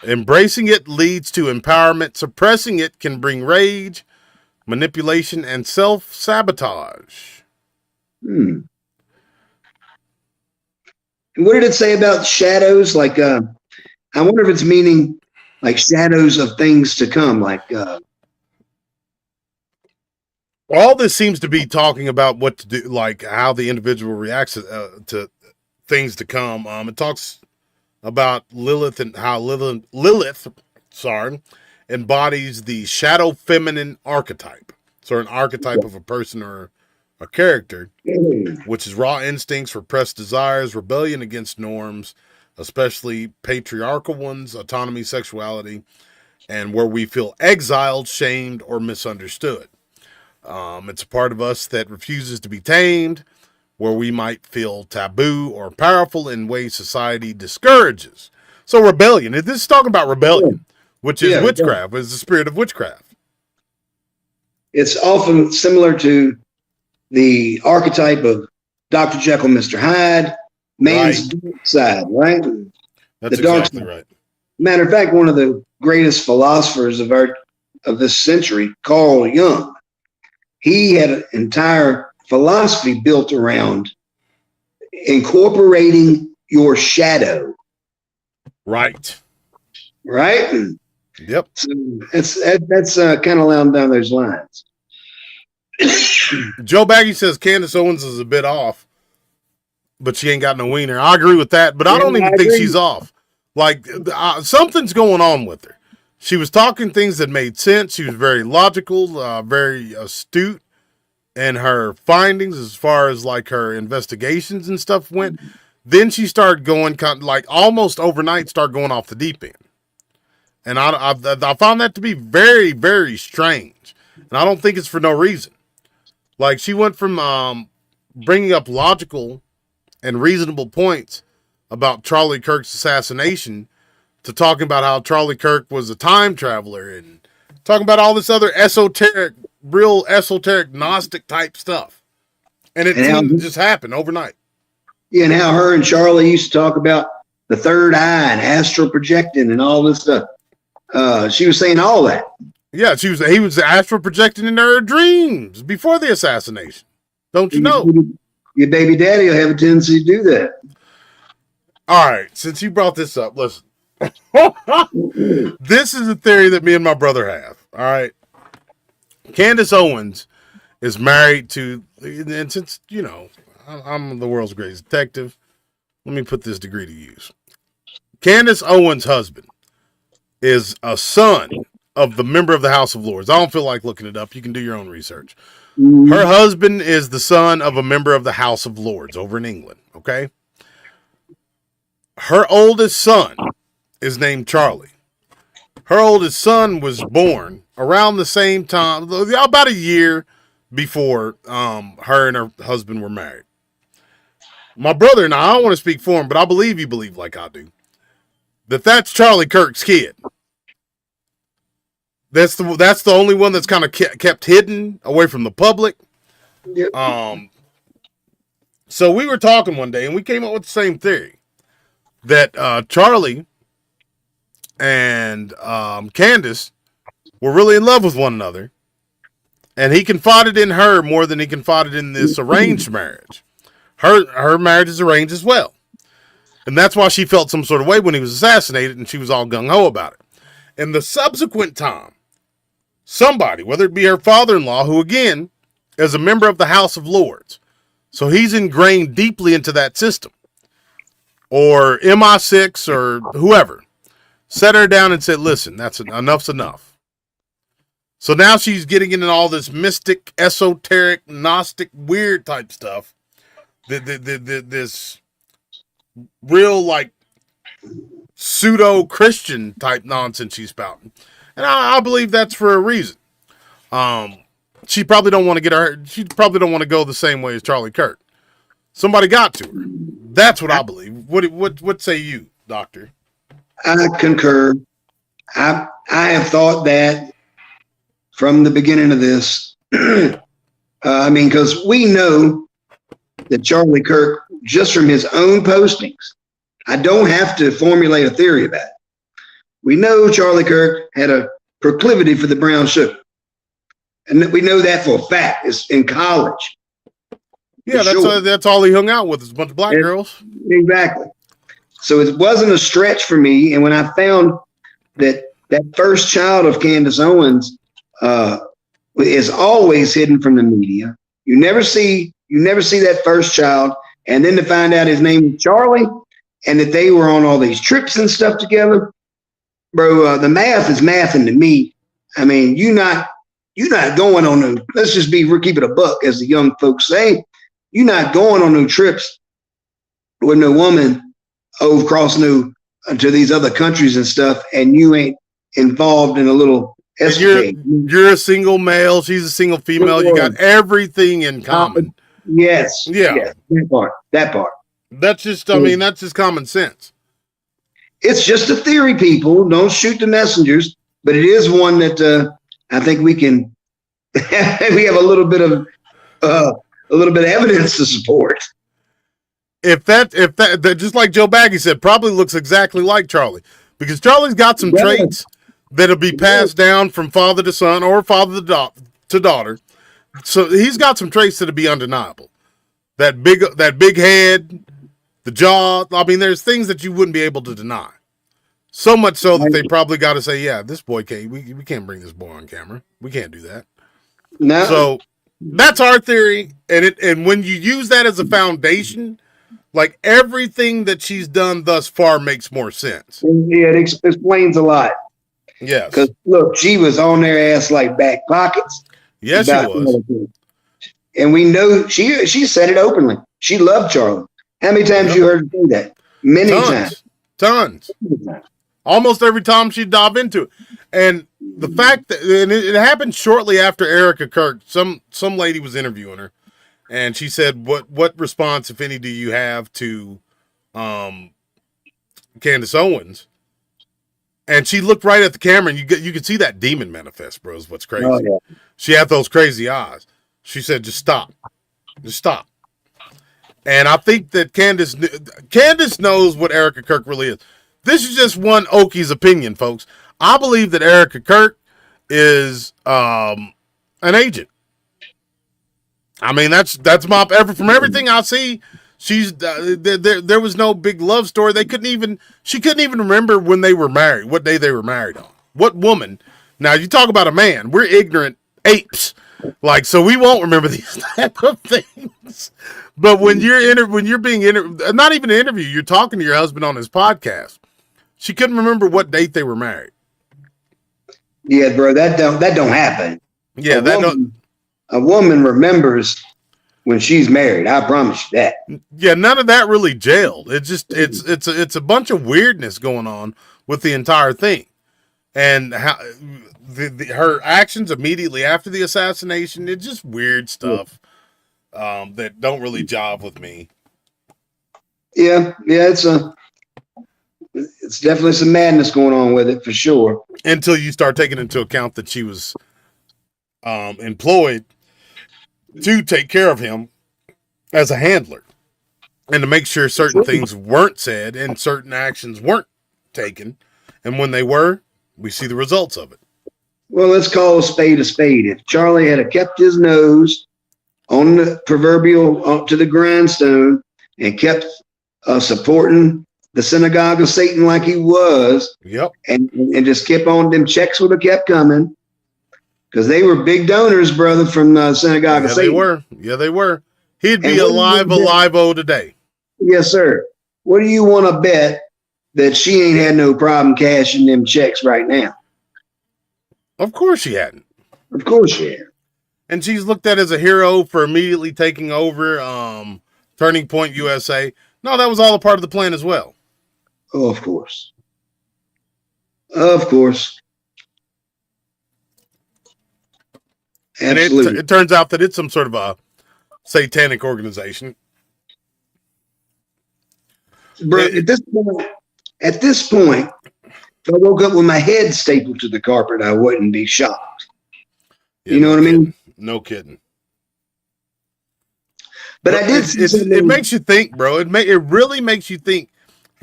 Embracing it leads to empowerment. Suppressing it can bring rage, manipulation, and self-sabotage. And what did it say about shadows? Like, I wonder if it's meaning like shadows of things to come. Like, all this seems to be talking about what to do, like how the individual reacts to things to come. It talks about Lilith and how Lilith, embodies the shadow feminine archetype. So an archetype of a person or a character, which is raw instincts, repressed desires, rebellion against norms, especially patriarchal ones, autonomy, sexuality, and where we feel exiled, shamed, or misunderstood. It's a part of us that refuses to be tamed, where we might feel taboo or powerful in ways society discourages. So rebellion. This is talking about rebellion, which is witchcraft, is the spirit of witchcraft. It's often similar to the archetype of Dr. Jekyll, Mr. Hyde, man's dark side, right? That's the dark exactly side. Right. Matter of fact, one of the greatest philosophers of this century, Carl Jung, he had an entire philosophy built around incorporating your shadow. Right. Right? Yep. So that's kind of along down those lines. Joe Baggy says Candace Owens is a bit off, but she ain't got no wiener. I agree with that, but I don't even think she's off. Like, something's going on with her. She was talking things that made sense. She was very logical, very astute in her findings as far as like her investigations and stuff went. Then she started going like almost overnight, started going off the deep end. And I found that to be very, very strange. And I don't think it's for no reason. Like, she went from bringing up logical and reasonable points about Charlie Kirk's assassination to talking about how Charlie Kirk was a time traveler and talking about all this other real esoteric Gnostic type stuff. And it just happened overnight. Yeah, and how her and Charlie used to talk about the third eye and astral projecting and all this stuff. She was saying all that. Yeah, he was astral projecting in her dreams before the assassination. Don't you know? Your baby daddy will have a tendency to do that. All right, since you brought this up, listen. This is a theory that me and my brother have. All right. Candace Owens is married to, and since, you know, I'm the world's greatest detective, let me put this degree to use. Candace Owens' husband is a son of the member of the House of Lords. I don't feel like looking it up. You can do your own research. Her husband is the son of a member of the House of Lords over in England. Okay. Her oldest son is named Charlie. Her oldest son was born around the same time, about a year before her and her husband were married. My brother and I don't want to speak for him, but I believe you believe like I do, that's Charlie Kirk's kid. That's the only one that's kind of kept hidden away from the public. Yep. So we were talking one day and we came up with the same theory that Charlie and Candace were really in love with one another, and he confided in her more than he confided in this arranged marriage. Her marriage is arranged as well, and that's why she felt some sort of way when he was assassinated, and she was all gung-ho about it. And the subsequent time, somebody, whether it be her father-in-law, who again is a member of the House of Lords, so he's ingrained deeply into that system, or MI6 or whoever, set her down and said, listen, enough's enough. So now she's getting into all this mystic, esoteric, Gnostic, weird type stuff. This real, like, pseudo-Christian type nonsense she's spouting. And I believe that's for a reason. She probably don't want to go the same way as Charlie Kirk. Somebody got to her. That's what I believe. What say you, Doctor? I concur. I have thought that from the beginning of this. I mean, because we know that Charlie Kirk, just from his own postings, I don't have to formulate a theory about it. We know Charlie Kirk had a proclivity for the brown sugar. And we know that for a fact. It's in college. Yeah, that's all he hung out with, is a bunch of black girls. Exactly. So it wasn't a stretch for me. And when I found that first child of Candace Owens is always hidden from the media, you never see that first child, and then to find out his name is Charlie, and that they were on all these trips and stuff together, bro. The math is mathing to me. I mean, you're not going on no. Let's just keep it a buck, as the young folks say. You're not going on no trips with no woman across to these other countries and stuff, and you ain't involved in a little escapade. You're a single male. She's a single female. You got everything in common. Yes. Yeah. That part. That's just. I mean, that's just common sense. It's just a theory, people. Don't shoot the messengers, but it is one that I think we can. We have a little bit of evidence to support. If that just like Joe Baggy said, probably looks exactly like Charlie, because Charlie's got some traits that'll be passed down from father to son or father to daughter. So he's got some traits that'll be undeniable. That big head, the jaw. I mean, there's things that you wouldn't be able to deny. So much so that they probably got to say, yeah, this boy can't. We can't bring this boy on camera. We can't do that. No. So that's our theory, and when you use that as a foundation, like everything that she's done thus far makes more sense. Yeah, it explains a lot. Yes. Because look, she was on their ass like back pockets. Yes, she was. And we know she said it openly. She loved Charlie. How many times you heard her do that? Many times. Tons. Almost every time she'd dive into it. And the fact that it happened shortly after Erica Kirk, some lady was interviewing her, and she said, "What response, if any, do you have to Candace Owens?" And she looked right at the camera, and you could see that demon manifest, bro. Is what's crazy. Oh, yeah. She had those crazy eyes. She said, "Just stop, just stop." And I think that Candace knows what Erica Kirk really is. This is just one Okie's opinion, folks. I believe that Erica Kirk is an agent. I mean, that's my from everything I see. She's there was no big love story. She couldn't even remember when they were married, what day they were married on. What woman? Now you talk about a man. We're ignorant apes, so we won't remember these type of things. But when you're being not even an interview, you're talking to your husband on his podcast. She couldn't remember what date they were married. Yeah, bro, that don't happen. Yeah, a woman remembers when she's married. I promise you that. Yeah, none of that really jailed. It's a bunch of weirdness going on with the entire thing, and how her actions immediately after the assassination. It's just weird stuff that don't really jive with me. Yeah, it's definitely some madness going on with it for sure. Until you start taking into account that she was employed to take care of him as a handler and to make sure certain things weren't said and certain actions weren't taken. And when they were, we see the results of it. Well, let's call a spade a spade. If Charlie had kept his nose on the proverbial to the grindstone and kept supporting the synagogue of Satan like he was, yep, and just kept on, them checks would have kept coming, because they were big donors, brother, from the synagogue of Satan. They were. He'd be alive today. Yes, sir. What do you want to bet that she ain't had no problem cashing them checks right now? Of course she hadn't. Of course she had. And she's looked at as a hero for immediately taking over Turning Point USA. No, that was all a part of the plan as well. Oh, of course. Of course. Absolutely. And it turns out that it's some sort of a satanic organization. Bro, at this point, if I woke up with my head stapled to the carpet, I wouldn't be shocked. Yeah, You know what I mean? kidding. No kidding. But I did. It makes you think, bro. It really makes you think.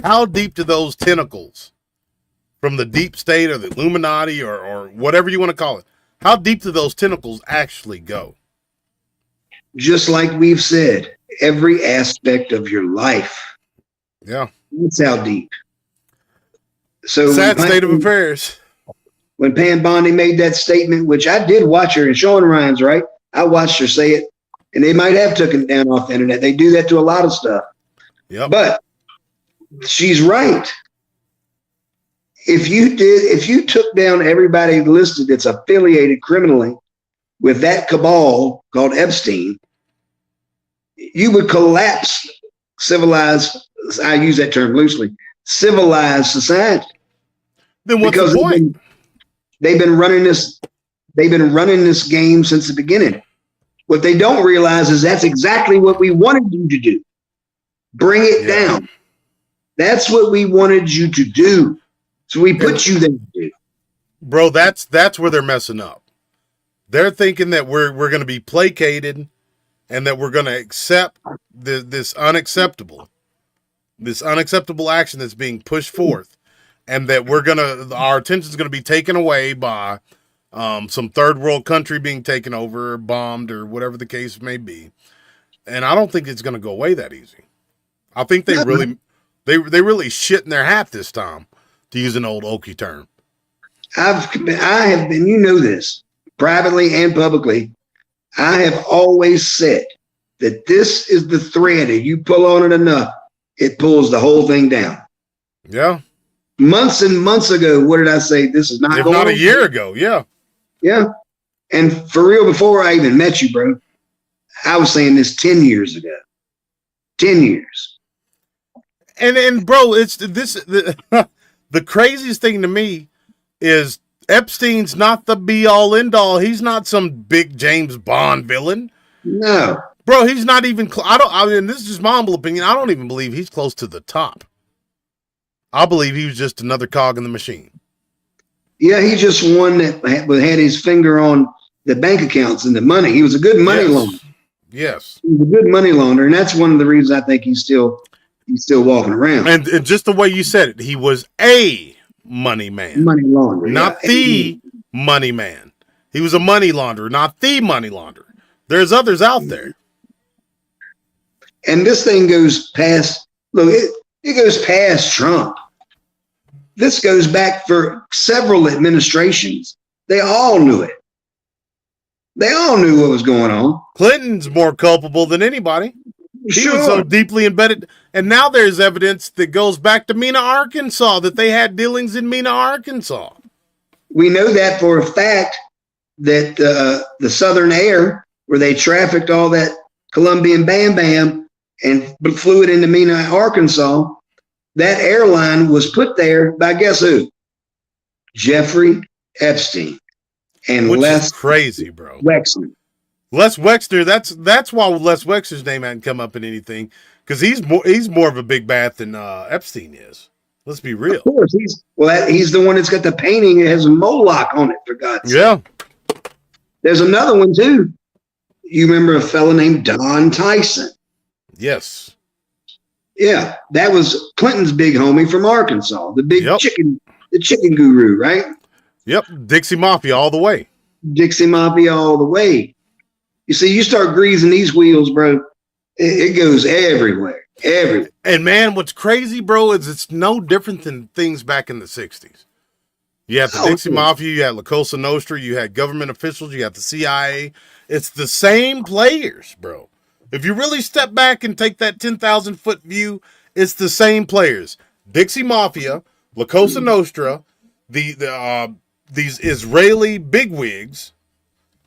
How deep do those tentacles from the deep state or the Illuminati or whatever you want to call it? How deep do those tentacles actually go? Just like we've said, every aspect of your life. Yeah, that's how deep. So sad state of affairs. When Pam Bondi made that statement, which I did watch her, and Sean Ryan's right, I watched her say it, and they might have taken it down off the internet. They do that to a lot of stuff. Yep. But she's right. If you took down everybody listed that's affiliated criminally with that cabal called Epstein, you would collapse civilized, I use that term loosely, civilized society. Then what's the point? They've been running this game since the beginning. What they don't realize is that's exactly what we wanted you to do. Bring it down. That's what we wanted you to do. So we put you there to do. Bro, that's where they're messing up. They're thinking that we're going to be placated and that we're going to accept this unacceptable action that's being pushed forth, and that our attention is going to be taken away by some third world country being taken over or bombed or whatever the case may be. And I don't think it's going to go away that easy. I think they really shit in their hat this time, to use an old Okie term. I have been, you know this, privately and publicly, I have always said that this is the thread. If you pull on it enough, it pulls the whole thing down. Yeah. Months and months ago, what did I say? This is not if not a year ago. Yeah. Yeah. And for real, before I even met you, bro, I was saying this 10 years ago. 10 years. And bro, it's the craziest thing to me is Epstein's not the be all end all. He's not some big James Bond villain. No. Bro, he's not even this is just my humble opinion. I don't even believe he's close to the top. I believe he was just another cog in the machine. Yeah, he just one that had his finger on the bank accounts and the money. He was a good money launderer. Yes. He was a good money launderer, and that's one of the reasons I think he's still walking around. And just the way you said it, he was a money man. Money launderer. Not the money man. He was a money launderer, not the money launderer. There's others out there. And this thing goes past, look, it goes past Trump. This goes back for several administrations. They all knew it. They all knew what was going on. Clinton's more culpable than anybody. He was so deeply embedded. And now there's evidence that goes back to Mena, Arkansas, that they had dealings in Mena, Arkansas. We know that for a fact that the Southern Air, where they trafficked all that Colombian Bam Bam and flew it into Mena, Arkansas, that airline was put there by guess who? Jeffrey Epstein and Les crazy, bro. Wexner. Les Wexner, that's why Les Wexner's name hadn't come up in anything, because he's more of a big bat than Epstein is. Let's be real. Of course, he's the one that's got the painting that has a Moloch on it, for God's sake. Yeah. There's another one too. You remember a fellow named Don Tyson? Yes. Yeah, that was Clinton's big homie from Arkansas, the big chicken guru, right? Yep, Dixie Mafia all the way. Dixie Mafia all the way. You see, you start greasing these wheels, bro, it goes everywhere, everywhere. And man, what's crazy, bro, is it's no different than things back in the 60s. You had the Dixie Mafia, you had La Cosa Nostra, you had government officials, you had the CIA. It's the same players, bro. If you really step back and take that 10,000-foot view, it's the same players. Dixie Mafia, La Cosa Nostra, these Israeli bigwigs,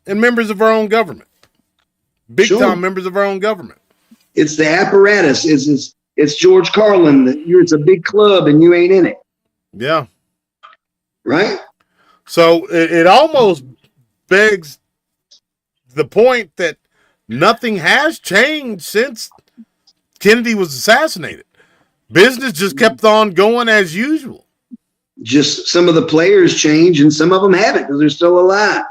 and members of our own government. Big-time members of our own government. It's the apparatus. It's George Carlin. It's a big club and you ain't in it. Yeah. Right? So it almost begs the point that nothing has changed since Kennedy was assassinated. Business just kept on going as usual. Just some of the players change and some of them haven't because they're still alive.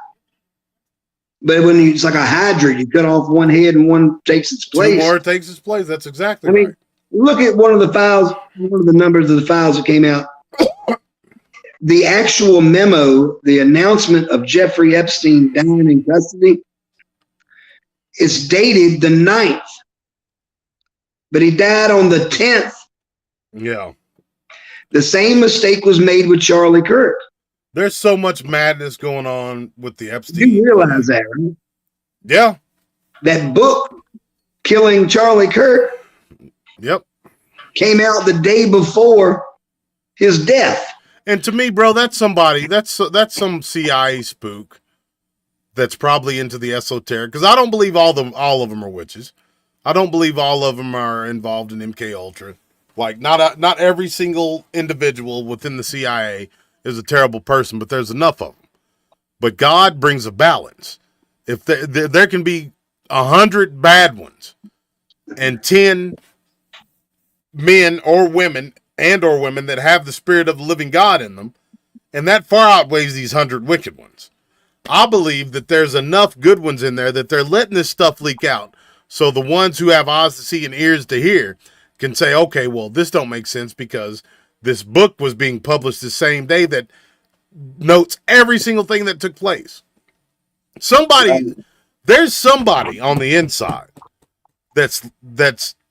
But when it's like a hydra, you cut off one head and one takes its place. Two more takes its place. That's exactly I mean, right. look at one of the files, one of the numbers of the files that came out. The actual memo, the announcement of Jeffrey Epstein dying in custody, is dated the 9th, but he died on the 10th. Yeah. The same mistake was made with Charlie Kirk. There's so much madness going on with the Epstein. You realize that, right? Yeah. That book, Killing Charlie Kirk, Yep. came out the day before his death. And to me, bro, that's somebody, that's some CIA spook that's probably into the esoteric. Because I don't believe all of them are witches. I don't believe all of them are involved in MK Ultra. Like, not every single individual within the CIA is a terrible person, but there's enough of them. But God brings a balance. If there can be 100 bad ones and 10 men or women that have the spirit of the living God in them, and that far outweighs these 100 wicked ones. I believe that there's enough good ones in there that they're letting this stuff leak out, so the ones who have eyes to see and ears to hear can say, okay, well, this don't make sense because this book was being published the same day that notes every single thing that took place. There's somebody on the inside that's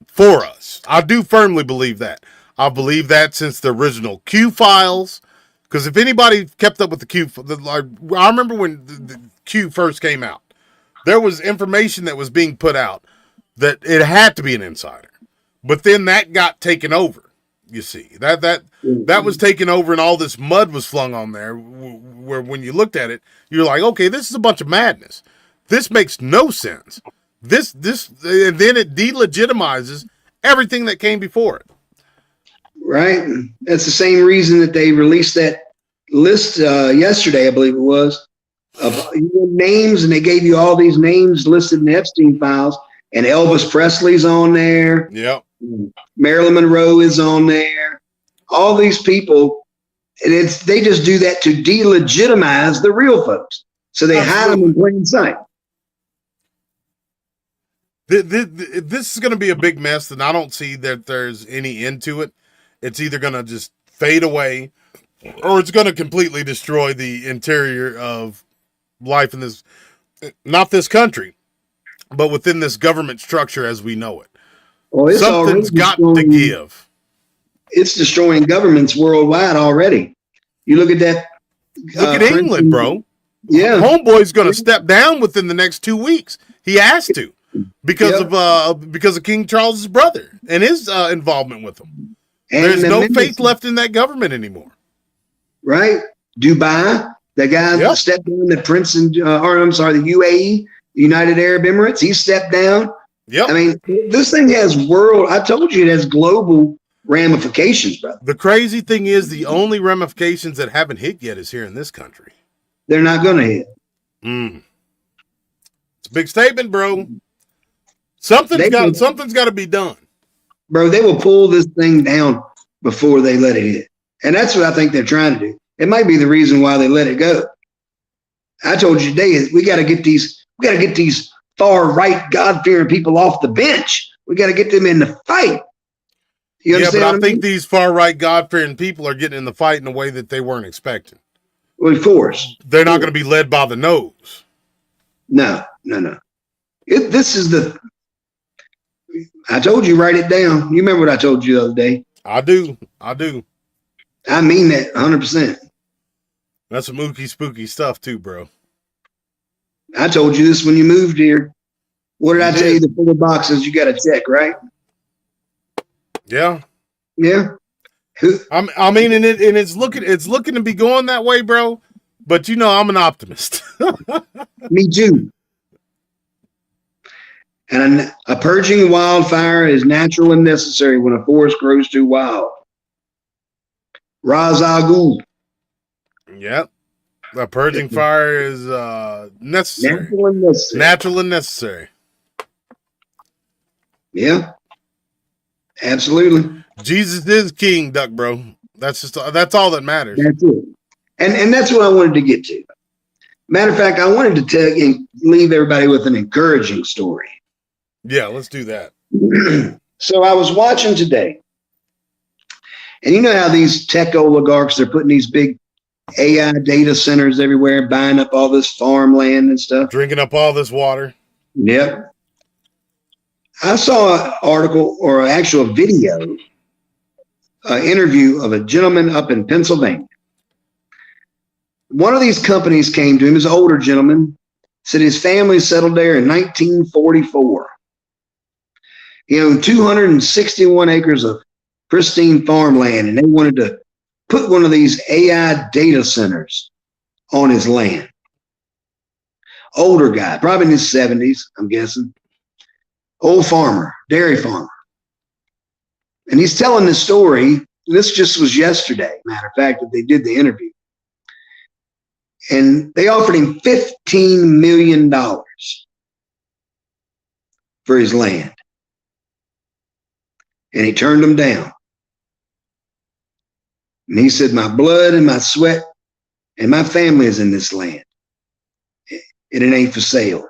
for us. I do firmly believe that. I believe that since the original Q files, because if anybody kept up with the Q, I remember when the Q first came out, there was information that was being put out that it had to be an insider, but then that got taken over. You see that was taken over, and all this mud was flung on there. Where when you looked at it, you're like, okay, this is a bunch of madness. This makes no sense. This, and then it delegitimizes everything that came before it. Right. That's the same reason that they released that list yesterday, I believe it was, of names, and they gave you all these names listed in the Epstein files, and Elvis Presley's on there. Yep. Marilyn Monroe is on there. All these people, and they just do that to delegitimize the real folks. So they hide them in plain sight. This is going to be a big mess, and I don't see that there's any end to it. It's either going to just fade away, or it's going to completely destroy the interior of life in this, not this country, but within this government structure as we know it. Well, something's got to give. It's destroying governments worldwide already. You look at that. Look at England, bro. Yeah. Homeboy's going to step down within the next 2 weeks. He has to because of King Charles's brother and his involvement with him. And there's no faith left in that government anymore. Right. Dubai, the guy that stepped down, the Prince the UAE, the United Arab Emirates, he stepped down. Yep. I mean, this thing has I told you it has global ramifications, brother. The crazy thing is the only ramifications that haven't hit yet is here in this country. They're not going to hit. It's a big statement, bro. Something's got to be done. Bro, they will pull this thing down before they let it hit. And that's what I think they're trying to do. It might be the reason why they let it go. I told you today, we got to get these far right, God-fearing people off the bench. We got to get them in the fight. You understand? Yeah, but I think these far right, God-fearing people are getting in the fight in a way that they weren't expecting. Well, of course. They're not going to be led by the nose. No. I told you, write it down. You remember what I told you the other day? I do. I mean that 100%. That's some ooky spooky stuff too, bro. I told you this when you moved here. What did I tell you? The 4 boxes you got to check, right? Yeah. Yeah. I mean, and it's looking to be going that way, bro. But you know, I'm an optimist. Me too. And a purging wildfire is natural and necessary when a forest grows too wild. Raz Al Ghul. Yep. A purging fire is necessary. Natural and necessary. Yeah. Absolutely. Jesus is king, Duck, bro. That's all that matters. That's it. And that's what I wanted to get to. Matter of fact, I wanted to tell you, leave everybody with an encouraging story. Yeah, let's do that. So I was watching today, and you know how these tech oligarchs, they're putting these big AI data centers everywhere, buying up all this farmland and stuff. Drinking up all this water. Yep. I saw an article or an actual video, interview of a gentleman up in Pennsylvania. One of these companies came to him, as an older gentleman, said his family settled there in 1944. He owned 261 acres of pristine farmland, and they wanted to put one of these AI data centers on his land. Older guy, probably in his 70s, I'm guessing. Old farmer, dairy farmer. And he's telling this story. This just was yesterday, matter of fact, that they did the interview. And they offered him $15 million for his land. And he turned them down. And he said, my blood and my sweat and my family is in this land. And it ain't for sale.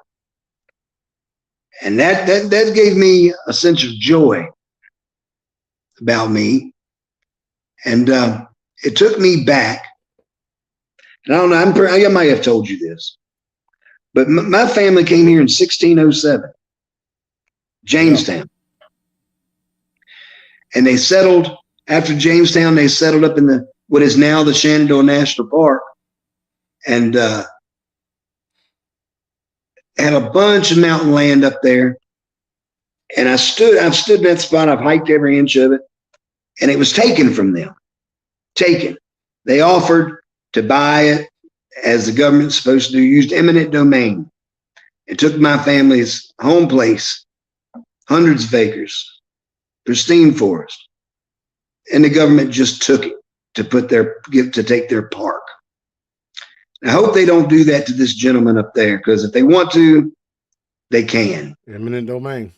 And that gave me a sense of joy about me. And it took me back. And I don't know, I might have told you this, but my family came here in 1607, Jamestown. And they settled, after Jamestown, they settled up in what is now the Shenandoah National Park, and had a bunch of mountain land up there. And I've stood in that spot, I've hiked every inch of it, and it was taken from them. Taken. They offered to buy it, as the government's supposed to do, used eminent domain. It took my family's home place, hundreds of acres, pristine forest, and the government just took it to take their park. I hope they don't do that to this gentleman up there, because if they want to, they can. Eminent domain.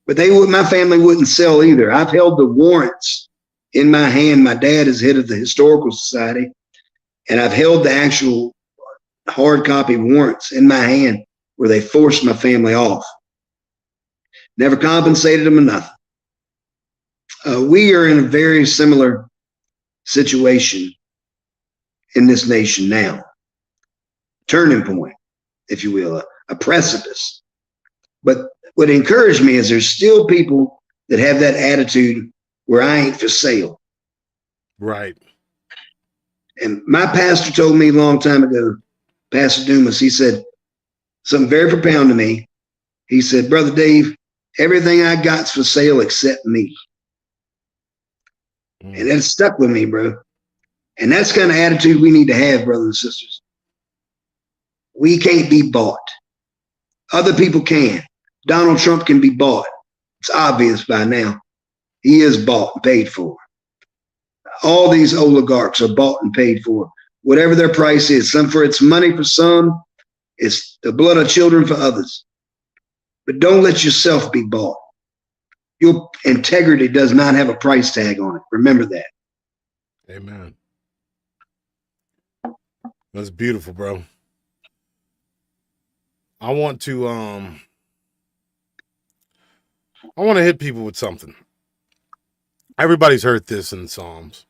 But my family wouldn't sell either. I've held the warrants in my hand. My dad is head of the Historical Society, and I've held the actual hard copy warrants in my hand where they forced my family off. Never compensated them or nothing. We are in a very similar situation in this nation now. Turning point, if you will, a precipice. But what encouraged me is there's still people that have that attitude where I ain't for sale. Right. And my pastor told me a long time ago, Pastor Dumas, he said something very profound to me. He said, Brother Dave, everything I got's for sale except me. And that stuck with me, bro. And that's the kind of attitude we need to have, brothers and sisters. We can't be bought. Other people can. Donald Trump can be bought. It's obvious by now. He is bought and paid for. All these oligarchs are bought and paid for. Whatever their price is. It's money for some. It's the blood of children for others. But don't let yourself be bought. Your integrity does not have a price tag on it. Remember that. Amen. That's beautiful, bro. I want to hit people with something. Everybody's heard this in Psalms.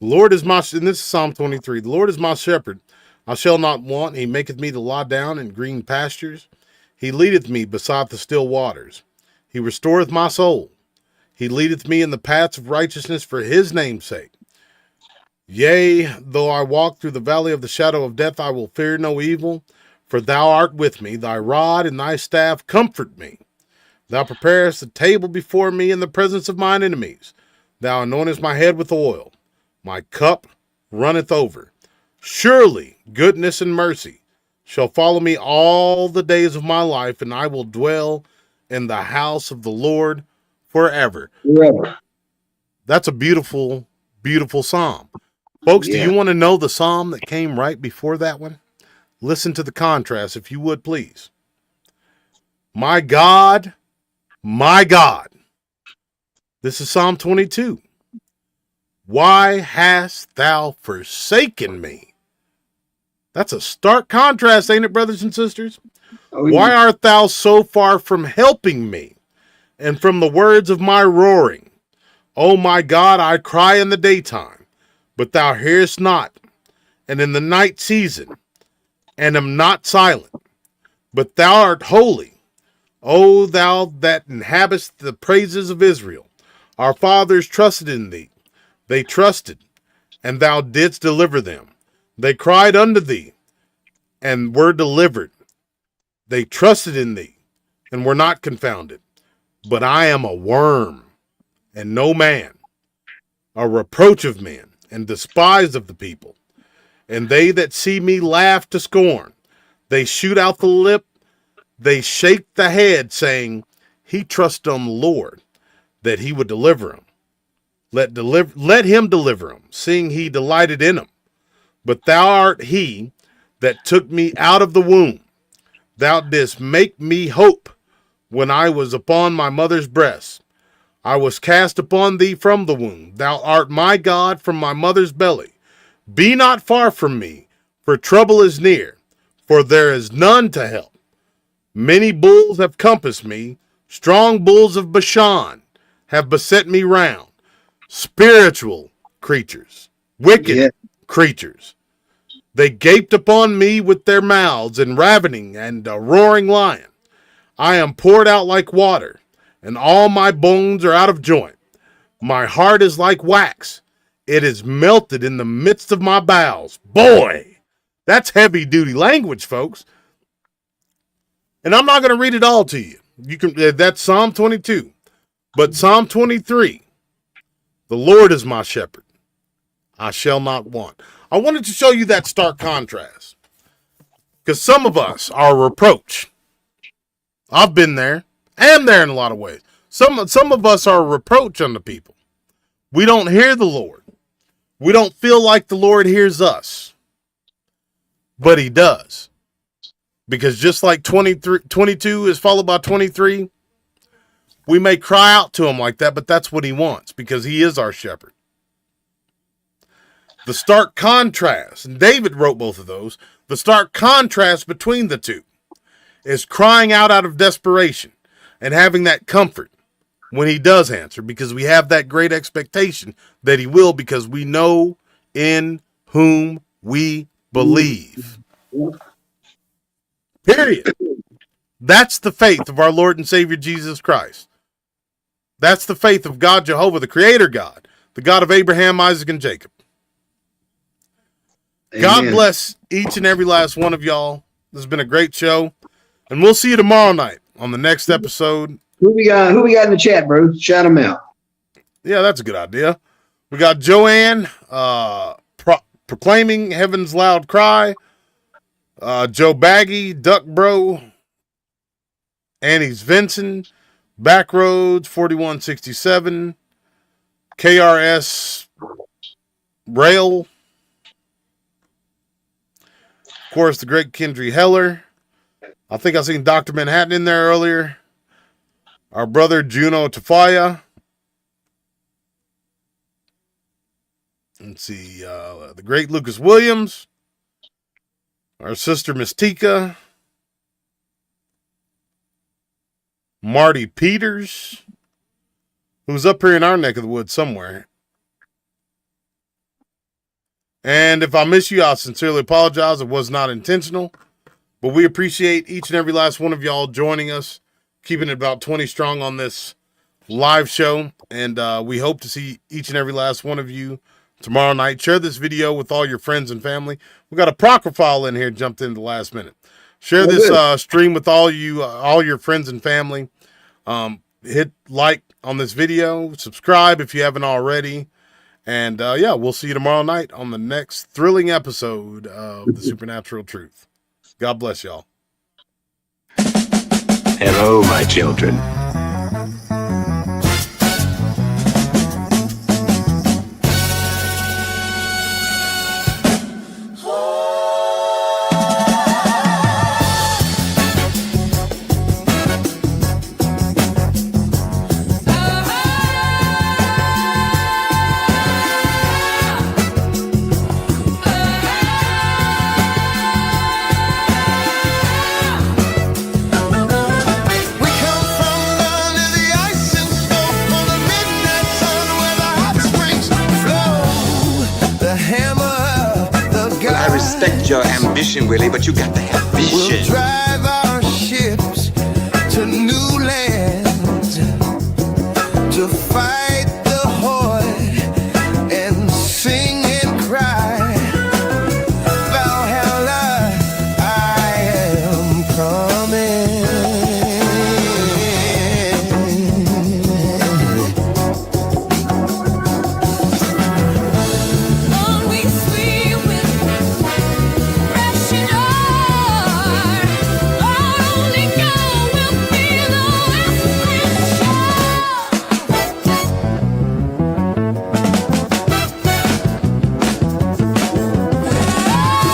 The Lord is my, and this is Psalm 23. The Lord is my shepherd. I shall not want. He maketh me to lie down in green pastures. He leadeth me beside the still waters. He restoreth my soul. He leadeth me in the paths of righteousness for his name's sake. Yea, though I walk through the valley of the shadow of death, I will fear no evil, for thou art with me. Thy rod and thy staff comfort me. Thou preparest a table before me in the presence of mine enemies. Thou anointest my head with oil. My cup runneth over. Surely goodness and mercy shall follow me all the days of my life, and I will dwell in the house of the Lord forever. Forever. That's a beautiful, beautiful psalm. Folks, Yeah. Do you want to know the psalm that came right before that one? Listen to the contrast, if you would, please. My God, my God. This is Psalm 22. Why hast thou forsaken me? That's a stark contrast, ain't it, brothers and sisters? Oh, Why art thou so far from helping me, and from the words of my roaring? O my God, I cry in the daytime, but thou hearest not, and in the night season, and am not silent. But thou art holy, O thou that inhabitest the praises of Israel. Our fathers trusted in thee. They trusted, and thou didst deliver them. They cried unto thee, and were delivered. They trusted in thee, and were not confounded. But I am a worm, and no man, a reproach of men, and despised of the people. And they that see me laugh to scorn. They shoot out the lip, they shake the head, saying, He trusted on the Lord, that he would deliver him. Let him deliver him, seeing he delighted in him. But thou art he that took me out of the womb. Thou didst make me hope when I was upon my mother's breast. I was cast upon thee from the womb. Thou art my God from my mother's belly. Be not far from me, for trouble is near, for there is none to help. Many bulls have compassed me. Strong bulls of Bashan have beset me round. Spiritual creatures, wicked creatures. They gaped upon me with their mouths, and ravening and a roaring lion. I am poured out like water, and all my bones are out of joint. My heart is like wax. It is melted in the midst of my bowels. Boy, that's heavy duty language, folks. And I'm not going to read it all to you. That's Psalm 22. But Psalm 23, the Lord is my shepherd. I shall not want. I wanted to show you that stark contrast. Because some of us are a reproach. I've been there. Am there in a lot of ways. Some of us are a reproach unto people. We don't hear the Lord. We don't feel like the Lord hears us. But he does. Because just like 22 is followed by 23, we may cry out to him like that, but that's what he wants, because he is our shepherd. The stark contrast, and David wrote both of those, the stark contrast between the two is crying out of desperation and having that comfort when he does answer, because we have that great expectation that he will, because we know in whom we believe. Period. That's the faith of our Lord and Savior Jesus Christ. That's the faith of God Jehovah, the Creator God, the God of Abraham, Isaac, and Jacob. Amen. God bless each and every last one of y'all. This has been a great show, and we'll see you tomorrow night on the next episode. Who we got in the chat, bro? Shout them out. Yeah, that's a good idea. We got Joanne proclaiming heaven's loud cry. Joe Baggy, Duck Bro, Annie's Vincent, Backroads 4167, KRS Rail, of course, the great Kendry Heller. I think I seen Dr. Manhattan in there earlier. Our brother Juno Tafaya. Let's see, the great Lucas Williams. Our sister Mystica. Marty Peters, who's up here in our neck of the woods somewhere. And if I miss you, I sincerely apologize. It was not intentional. But we appreciate each and every last one of y'all joining us, keeping it about 20 strong on this live show. And we hope to see each and every last one of you tomorrow night. Share this video with all your friends and family. We got a Procrophile in here, jumped in the last minute. Share this stream with all your friends and family. Hit like on this video. Subscribe if you haven't already. And we'll see you tomorrow night on the next thrilling episode of The Supernatural Truth. God bless y'all. Hello, my children. respect your ambition, Willie, but you got to have vision. We'll drive